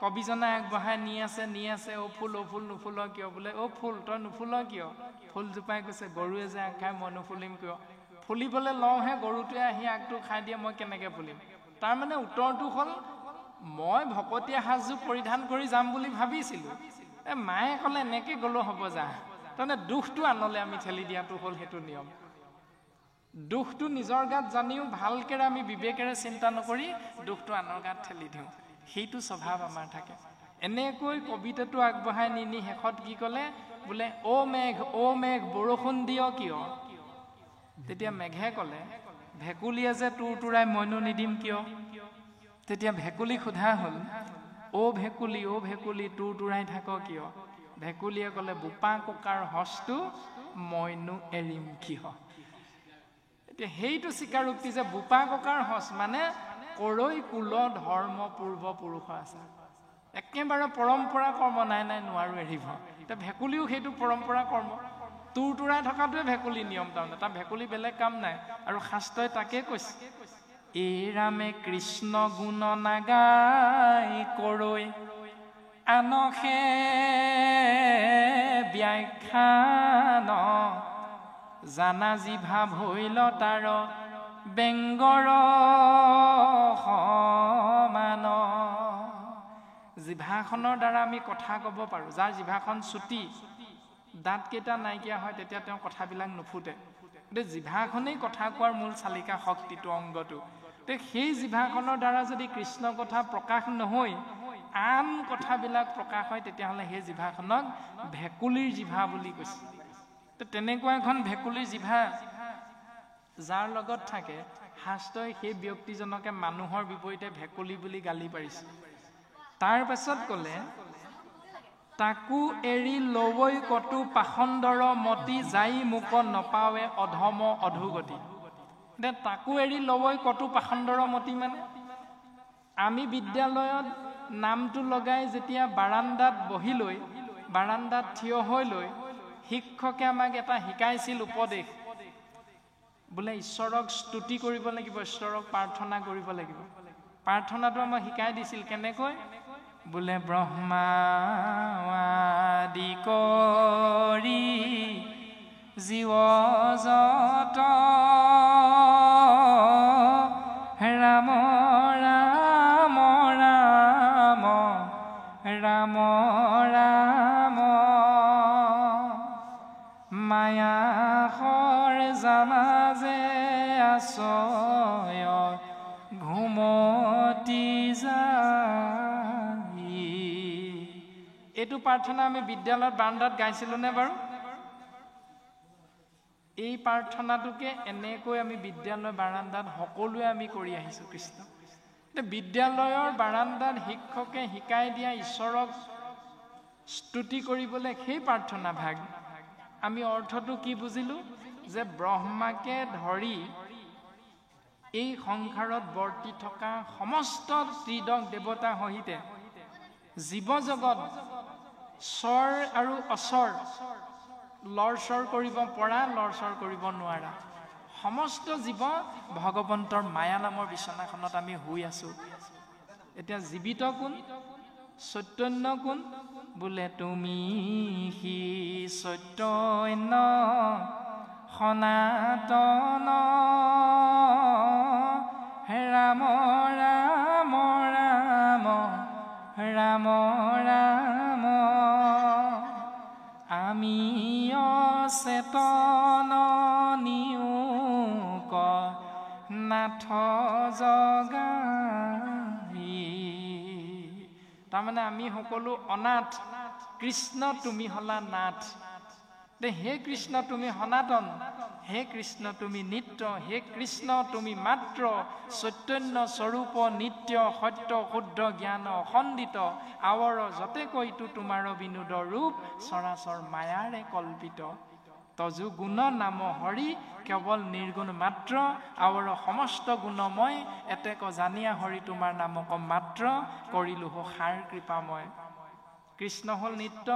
কবিজনে আগবঢ়াই নি আছে। অ ফুল নুফুল কিয়, বোলে অ ফুল তই নুফুল কিয়? ফুলজোপাই কৈছে গৰুৱে যে আগ খাই মই নুফুলিম কিয়। ফুলিবলৈ লওঁহে গৰুটোৱে আহি আগটো খাই দিয়ে, মই কেনেকে ফুলিম? তাৰমানে উত্তৰটো হ'ল মই ভকতীয়া সাজযোৰ পৰিধান কৰি যাম বুলি ভাবিছিলোঁ। মায়ে ক'লে এনেকে গ'লেও হ'ব যা। তাৰমানে দুখটো আনলে আমি ঠেলি দিয়াটো হ'ল সেইটো নিয়ম। দুখটো নিজৰ গাত জানিও ভালকেৰে আমি বিবেকেৰে চিন্তা নকৰি দুখটো আনৰ গাত ঠেলি দিওঁ। সেইটো স্বভাৱ আমাৰ থাকে। এনেকৈ কবিতাটো আগবঢ়াই নি শেষত কি ক'লে, বোলে অ মেঘ বৰষুণ দিয় কিয়। তেতিয়া মেঘে ক'লে ভেকুলীয়ে যে তোৰ তোৰাই মইনো নিদিম কিয়। তেতিয়া ভেকুলী সোধা হ'ল, অ ভেকুলী তোৰ তোৰাই থাক কিয়। ভেকুলীয়ে ক'লে বোপা ককাৰ হস্তু মইনো এৰিম কিয়। এতিয়া সেইটো স্বীকাৰোক্তি যে বোপা ককাৰ হজ মানে কৰৈ কুল ধৰ্ম পূৰ্ব পুৰুষ আছে, একেবাৰে পৰম্পৰা কৰ্ম নাই নোৱাৰো এৰিব। এতিয়া ভেকুলীও সেইটো পৰম্পৰা কৰ্ম, তোৰ তোৰাই থকাটোৱে ভেকুলী নিয়ম। তাৰমানে তাৰ ভেকুলী বেলেগ কাম নাই। আৰু শাস্ত্ৰই তাকে কৈছে, এই ৰামে কৃষ্ণ গুণ নাগাই কৰৈ আনসে ব্যাখ্যান। জানা জিভা ভৈল তাৰ বেংগৰ সমান। জিভাখনৰ দ্বাৰা আমি কথা ক'ব পাৰোঁ। যাৰ জিভাখন চুটি, দাঁত কেইটা নাইকিয়া হয়, তেতিয়া তেওঁ কথাবিলাক নুফুটে। কিন্তু জিভাখনেই কথা কোৱাৰ মূল চালিকা শক্তিটো, অংগটো। সেই জিভাখনৰ দ্বাৰা যদি কৃষ্ণ কথা প্ৰকাশ নহৈ আন কথাবিলাক প্ৰকাশ হয়, তেতিয়াহ'লে সেই জিভাখনক ভেকুলীৰ জিভা বুলি কৈছে। তেনেকুৱা এখন ভেকুলীৰ জিভা যাৰ লগত থাকে, শাস্ত্ৰই সেই ব্যক্তিজনকে মানুহৰ বিপৰীতে ভেকুলী বুলি গালি পাৰিছে। তাৰ পাছত ক'লে তাকো এৰি লৱৈ কতো পাখণ্ডৰ মতি যাই মোক নপাৱে অধম অধোগতি। তাকো এৰি লৱৈ কতো পাখণ্ডৰ মতি মানে আমি বিদ্যালয়ত নামটো লগাই যেতিয়া বাৰান্দাত বহি লৈ, বাৰান্দাত থিয় হৈ লৈ শিক্ষকে আমাক এটা শিকাইছিল উপদেশ, বোলে ঈশ্বৰক স্তুতি কৰিব লাগিব, ঈশ্বৰক প্ৰাৰ্থনা কৰিব লাগিব। প্ৰাৰ্থনাটো আমাক শিকাই দিছিল কেনেকৈ, বোলে ব্ৰহ্মাদি কৰি জীৱ জত ৰাম ৰাম ৰাম ৰাম ৰাম মায়াসৰ জামাজে আছয় ঘুমতি যায়। এইটো প্ৰাৰ্থনা আমি বিদ্যালয়ত বাৰান্দাত গাইছিলোঁ নে বাৰু? এই প্ৰাৰ্থনাটোকে এনেকৈ আমি বিদ্যালয় বাৰান্দাত সকলোৱে আমি কৰি আহিছোঁ কৃষ্ণ। বিদ্যালয়ৰ বাৰান্দাত শিক্ষকে শিকাই দিয়া ঈশ্বৰক স্তুতি কৰিবলৈ সেই প্ৰাৰ্থনা ভাগ আমি অৰ্থটো কি বুজিলোঁ যে ব্ৰহ্মাকে ধৰি এই সংসাৰত বৰ্তি থকা সমস্ত ত্ৰিদশ দেৱতা সহিতে জীৱ জগত স্বৰ আৰু অস্বৰ লৰচৰ কৰিব পৰা লৰচৰ কৰিব নোৱাৰা সমস্ত জীৱ ভগৱন্তৰ মায়া নামৰ বিচনাখনত আমি শুই আছো। এতিয়া জীৱিত কোন চৈতন্য কোন বোলে তুমি সি চৈতন্য সনাতন ৰাম ৰাম ৰাম ৰাম ৰাম আমি অচেতন নিয়োক নাথ জগাই। তাৰমানে আমি সকলো অনাথ, কৃষ্ণ তুমি হলা নাথ। হে কৃষ্ণ তুমি সনাতন, হে কৃষ্ণ তুমি নিত্য, হে কৃষ্ণ তুমি মাত্ৰ চৈতন্য স্বৰূপ নিত্য সত্য শুদ্ধ জ্ঞান অখণ্ডিত আৱৰ যতে কৈতো তোমাৰ বিনোদ ৰূপ চৰাচৰ মায়াৰে কল্পিত তজু গুণ নাম হৰি কেৱল নিৰ্গুণ মাত্ৰ আৱৰ সমস্ত গুণময় এতেক জানিয়া হৰি তোমাৰ নামক মাত্ৰ কৰিলো সাৰ কৃপাময়। কৃষ্ণ হল নিত্য,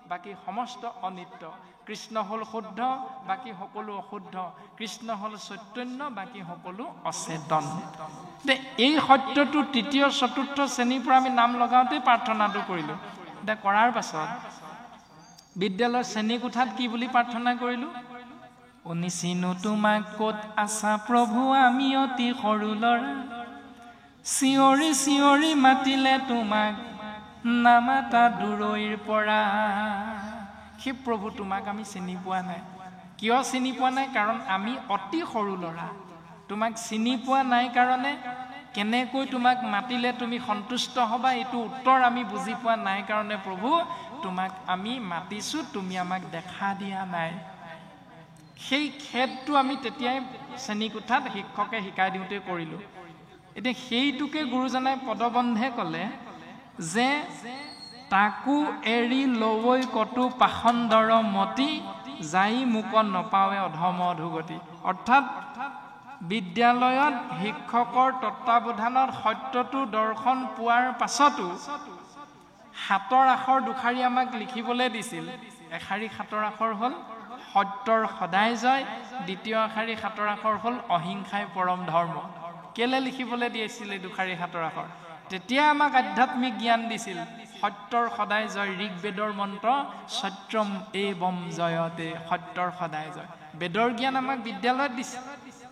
বাকী সমস্ত অনিত্য। কৃষ্ণ হল শুদ্ধ, বাকী সকলো অশুদ্ধ। কৃষ্ণ হল চৈতন্য, বাকী সকলো অচেতন। এই সত্যটো তৃতীয় চতুৰ্থ শ্ৰেণীৰ পৰা আমি নাম লগাওঁতে প্ৰাৰ্থনাটো কৰিলোঁ। এতিয়া কৰাৰ পাছত বিদ্যালয়ৰ শ্ৰেণীকোঠাত কি বুলি প্ৰাৰ্থনা কৰিলোঁ? শুনিছিনো তোমাক ক'ত আছা প্ৰভু আমি অতি সৰু ল'ৰা, চিঞৰি চিঞৰি মাতিলে তোমাক নামাতা দূৰৈৰ পৰা। সেই প্ৰভু তোমাক আমি চিনি পোৱা নাই। কিয় চিনি পোৱা নাই? কাৰণ আমি অতি সৰু ল'ৰা। তোমাক চিনি পোৱা নাই কাৰণে কেনেকৈ তোমাক মাতিলে তুমি সন্তুষ্ট হবা এইটো উত্তৰ আমি বুজি পোৱা নাই কাৰণে প্ৰভু তোমাক আমি মাতিছোঁ, তুমি আমাক দেখা দিয়া নাই। সেই খেদটো আমি তেতিয়াই শ্ৰেণীকোঠাত শিক্ষকে শিকাই দিওঁতে কৰিলোঁ। এতিয়া সেইটোকে গুৰুজনাই পদবন্ধে ক'লে যে তাকো এৰি লৱৈ কটু পাখণ্ডৰ মতি যাই মোক নপাৱে অধম অধোগতি। অৰ্থাৎ বিদ্যালয়ত শিক্ষকৰ তত্বাৱধানত সত্যটো দৰ্শন পোৱাৰ পাছতো হাতৰ আখৰ দুখাৰী আমাক লিখিবলৈ দিছিল। এশাৰী হাতৰ আখৰ হ'ল সত্যৰ সদায় জয়, দ্বিতীয় এশাৰী হাতৰ আখৰ হ'ল অহিংসাই পৰম ধৰ্ম। কেলে লিখিবলৈ দিছিল এই দুখাৰী হাতৰ আখৰ? তেতিয়া আমাক আধ্যাত্মিক জ্ঞান দিছিল। সত্যৰ সদায় জয় ঋগ্বেদৰ মন্ত্ৰ সত্যম এবম জয়তে, সত্যৰ সদায় জয়। বেদৰ জ্ঞান আমাক বিদ্যালয়ত দিছিল,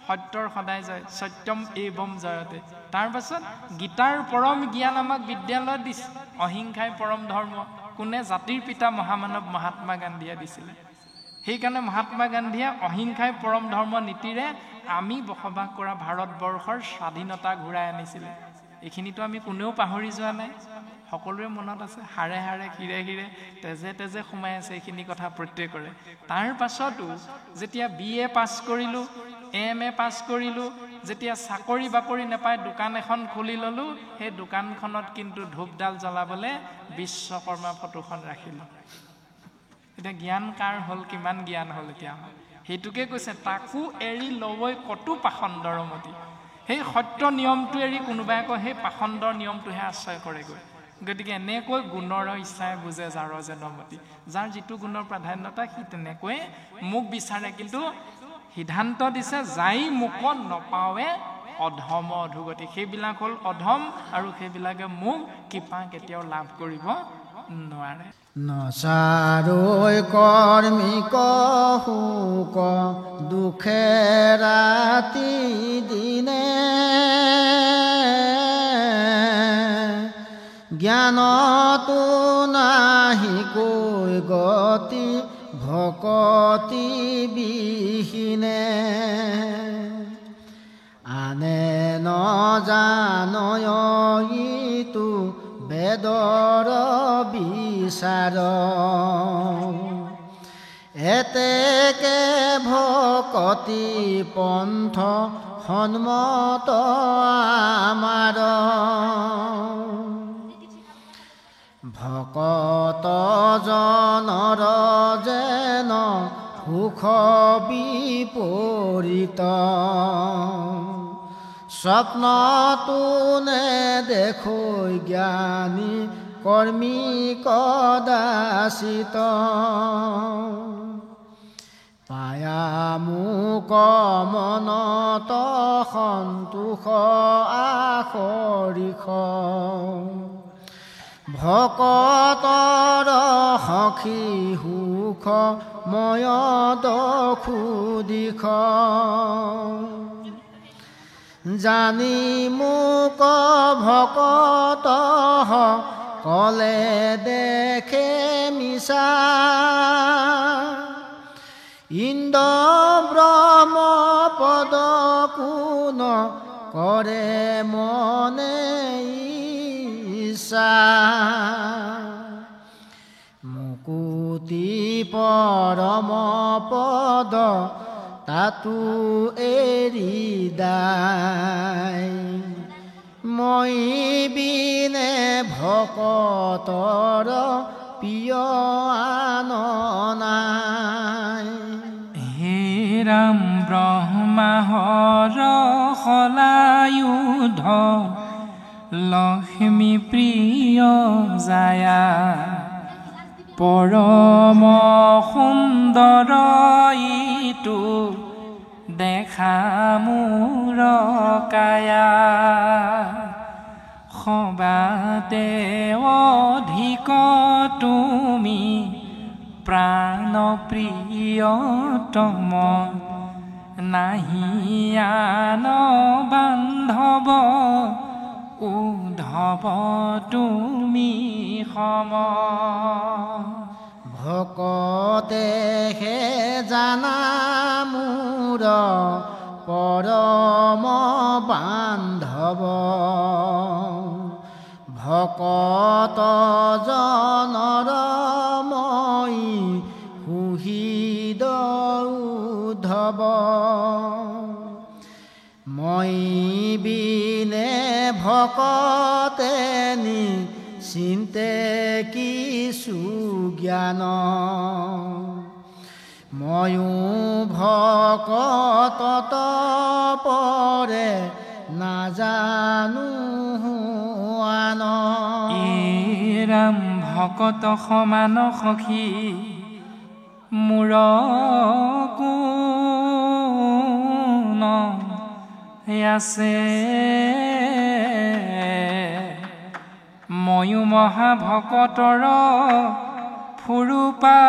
সত্যৰ সদায় জয় সত্যম এবম জয়তে। তাৰ পাছত গীতাৰ পৰম জ্ঞান আমাক বিদ্যালয়ত দিছিল, অহিংসাই পৰম ধৰ্ম। কোনে? জাতিৰ পিতা মহামানৱ মহাত্মা গান্ধীয়ে দিছিলে। সেইকাৰণে মহাত্মা গান্ধীয়ে অহিংসাই পৰম ধৰ্ম নীতিৰে আমি বসবাস কৰা ভাৰতবৰ্ষৰ স্বাধীনতা ঘূৰাই আনিছিলে। এইখিনিতো আমি কোনেও পাহৰি যোৱা নাই, সকলোৰে মনত আছে। হাড়ে হাড়ে শিৰে শিৰে তেজে তেজে সোমাই আছে এইখিনি কথা প্ৰত্যেকৰে। তাৰ পাছতো যেতিয়া BA পাছ কৰিলোঁ, MA পাছ কৰিলোঁ, যেতিয়া চাকৰি বাকৰি নাপাই দোকান এখন খুলি ল'লোঁ, সেই দোকানখনত কিন্তু ধূপডাল জ্বলাবলৈ বিশ্বকৰ্মা ফটোখন ৰাখিলোঁ। এতিয়া জ্ঞান কাৰ হ'ল? কিমান জ্ঞান হ'ল এতিয়া? সেইটোকে কৈছে তাকো এৰি লৱৈ কটু পাখণ্ডৰ মতি। সেই সত্য নিয়মটো এৰি কোনোবাই আকৌ সেই পাখণ্ডৰ নিয়মটোহে আশ্ৰয় কৰেগৈ। গতিকে এনেকৈ গুণৰ ইচ্ছাই বুজে যাৰ যেনমতি। যাৰ যিটো গুণৰ প্ৰাধান্যতা সি তেনেকৈ মোক বিচাৰে, কিন্তু সিদ্ধান্ত দিছে যাই মোক নপাৱে অধম অধোগতি। সেইবিলাক হ'ল অধম আৰু সেইবিলাকে মোক কৃপা কেতিয়াও লাভ কৰিব নোৱাৰে। নচাৰৈ কৰ্মিক শোক দুখে ৰাতি দিনে, জ্ঞানতো নাহি কৈ গতি ভকতি বিহীনে, আনে নজানয় ইটো বেদৰ বিচাৰ, এতেকে ভকতি পন্থ সন্মত আমাৰ ভকত জনৰ যেন সুখ বিপৰীত স্বপ্নতো নেদেখো জ্ঞানী কৰ্মী কদাচিত পায়া মোক মনত সন্তোষ আখৰিখ ভকতৰ সখী সুখ ময় দখু দিখ জানি মোক ভকত কলে দেখে মিছা ইন্দ্ৰ ব্ৰহ্ম পদ কোন কৰে মনে ইচ্ছা মুকুতি পৰম পদ তাতো এৰি দায় মই বিনে ভকতৰ প্ৰিয় আন নাই হে ৰাম ব্ৰহ্মাহৰ সলায়ুধ লক্ষ্মী প্ৰিয় জায়া পৰম সুন্দৰ ইটো দেখা মোৰ কায়া সবাতে অধিক তুমি প্ৰাণ প্ৰিয়তম নাহি আন বান্ধৱ উদ্ধৱ তুমি সম ভকতেহে জানা মোৰ পৰম বান্ধৱ ভকত জনৰ মই সুহৃদ উদ্ধৱ মই বিনে ভকতে চিন্তে কিছু জ্ঞান ময়ো ভকত পৰে নাজানো আন ৰাম ভকত সমান সখী মোৰ কোন আছে ময়ো মহাভকতৰ ফুৰু পাছে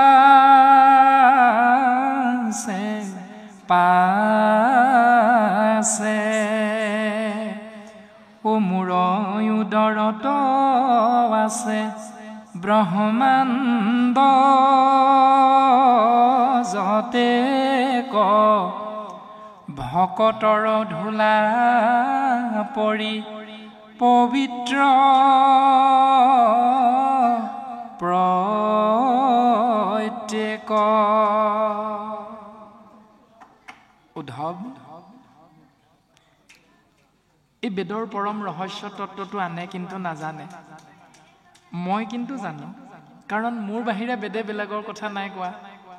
ও মোৰ উদৰত আছে ব্ৰহ্মাণ্ড যতে ক ভকতৰ ধূলা পৰি পবিত্ৰ প্ৰত্যেক উদ্ধৱ এই বেদৰ পৰম ৰহস্য তত্ত্বটো আনে কিন্তু নাজানে মই কিন্তু জানো কাৰণ মোৰ বাহিৰে বেদে বেলেগৰ কথা নাই কোৱা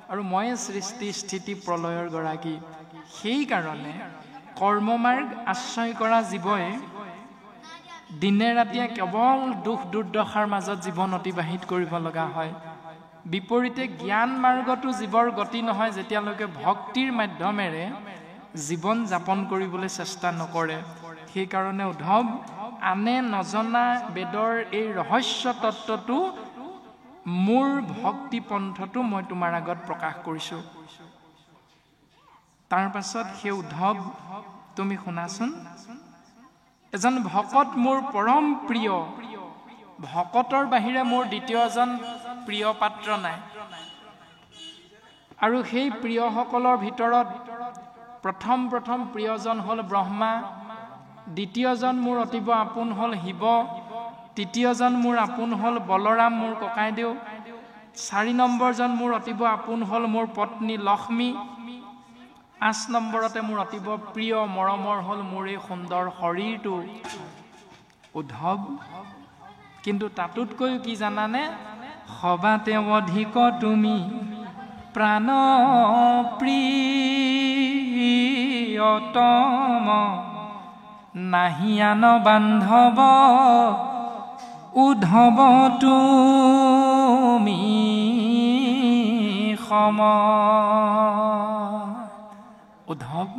আৰু মই সৃষ্টি স্থিতি প্ৰলয়ৰ গৰাকী সেইকাৰণে কৰ্মমাৰ্গ আশ্ৰয় কৰা জীৱই দিনে ৰাতিয়ে কেৱল দুখ দুৰ্দশাৰ মাজত জীৱন অতিবাহিত কৰিব লগা হয় বিপৰীতে জ্ঞান মাৰ্গটো জীৱৰ গতি নহয় যেতিয়ালৈকে ভক্তিৰ মাধ্যমেৰে জীৱন যাপন কৰিবলৈ চেষ্টা নকৰে সেইকাৰণে উদ্ধৱ আনে নজনা বেদৰ এই ৰহস্য তত্ত্বটো মোৰ ভক্তি পন্থটো মই তোমাৰ আগত প্ৰকাশ কৰিছোঁ তাৰ পাছত সেই উদ্ধৱ তুমি শুনাচোন এজন ভকত মোৰ পৰম প্ৰিয় ভকতৰ বাহিৰে মোৰ দ্বিতীয় এজন প্ৰিয় পাত্ৰ নাই আৰু সেই প্ৰিয়সকলৰ ভিতৰত প্ৰথম প্ৰিয়জন হ'ল ব্ৰহ্মা দ্বিতীয়জন মোৰ অতিব আপোন হ'ল শিৱ তৃতীয়জন মোৰ আপোন হ'ল বলৰাম মোৰ ককাইদেউ 4 নম্বৰজন মোৰ অতিব আপোন হ'ল মোৰ পত্নী লক্ষ্মী। 5 নম্বৰতে মোৰ অতিব প্ৰিয় মৰমৰ হ'ল মোৰ এই সুন্দৰ শৰীৰটো উদ্ধৱ। কিন্তু তাতোতকৈও কি জানানে? সবাতে অধিক তুমি প্ৰাণ প্ৰিয়তম নাহি আন বান্ধৱ উদ্ধৱ তুমি সম। উদ্ধৱ,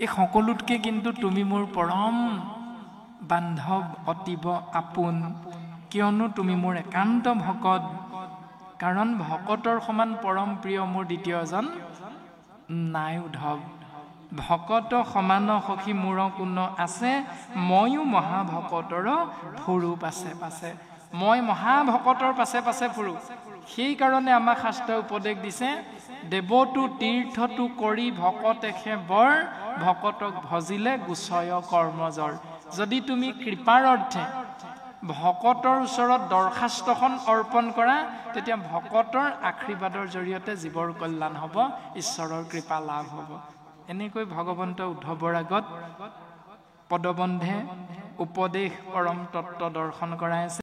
এই সকলোতকৈ কিন্তু তুমি মোৰ পৰম বান্ধৱ, অতিব আপোন। কিয়নো তুমি মোৰ একান্ত ভকত। কাৰণ ভকতৰ সমান পৰম প্ৰিয় মোৰ দ্বিতীয়জন নাই উদ্ধৱ। ভকত সমান সখী মোৰ কোন আছে, ময়ো মহাভকতৰ ফুৰো পাছে পাছে। মই মহাভকতৰ পাছে পাছে ফুৰো। সেইকাৰণে আমাক শাস্ত্ৰই উপদেশ দিছে, দেৱতো তীৰ্থটো কৰি ভকতেহে বৰ, ভকতক ভজিলে গুচয় কৰ্মজৰ। যদি তুমি কৃপাৰ অৰ্থে ভকতৰ ওচৰত দৰখাস্তখন অৰ্পণ কৰা, তেতিয়া ভকতৰ আশীৰ্বাদৰ জৰিয়তে জীৱৰ কল্যাণ হ'ব, ঈশ্বৰৰ কৃপা লাভ হ'ব। এনেকৈ ভগৱন্ত উদ্ধৱৰ আগত পদবন্ধে উপদেশ পৰম তত্ত্ব দৰ্শন কৰাই আছে।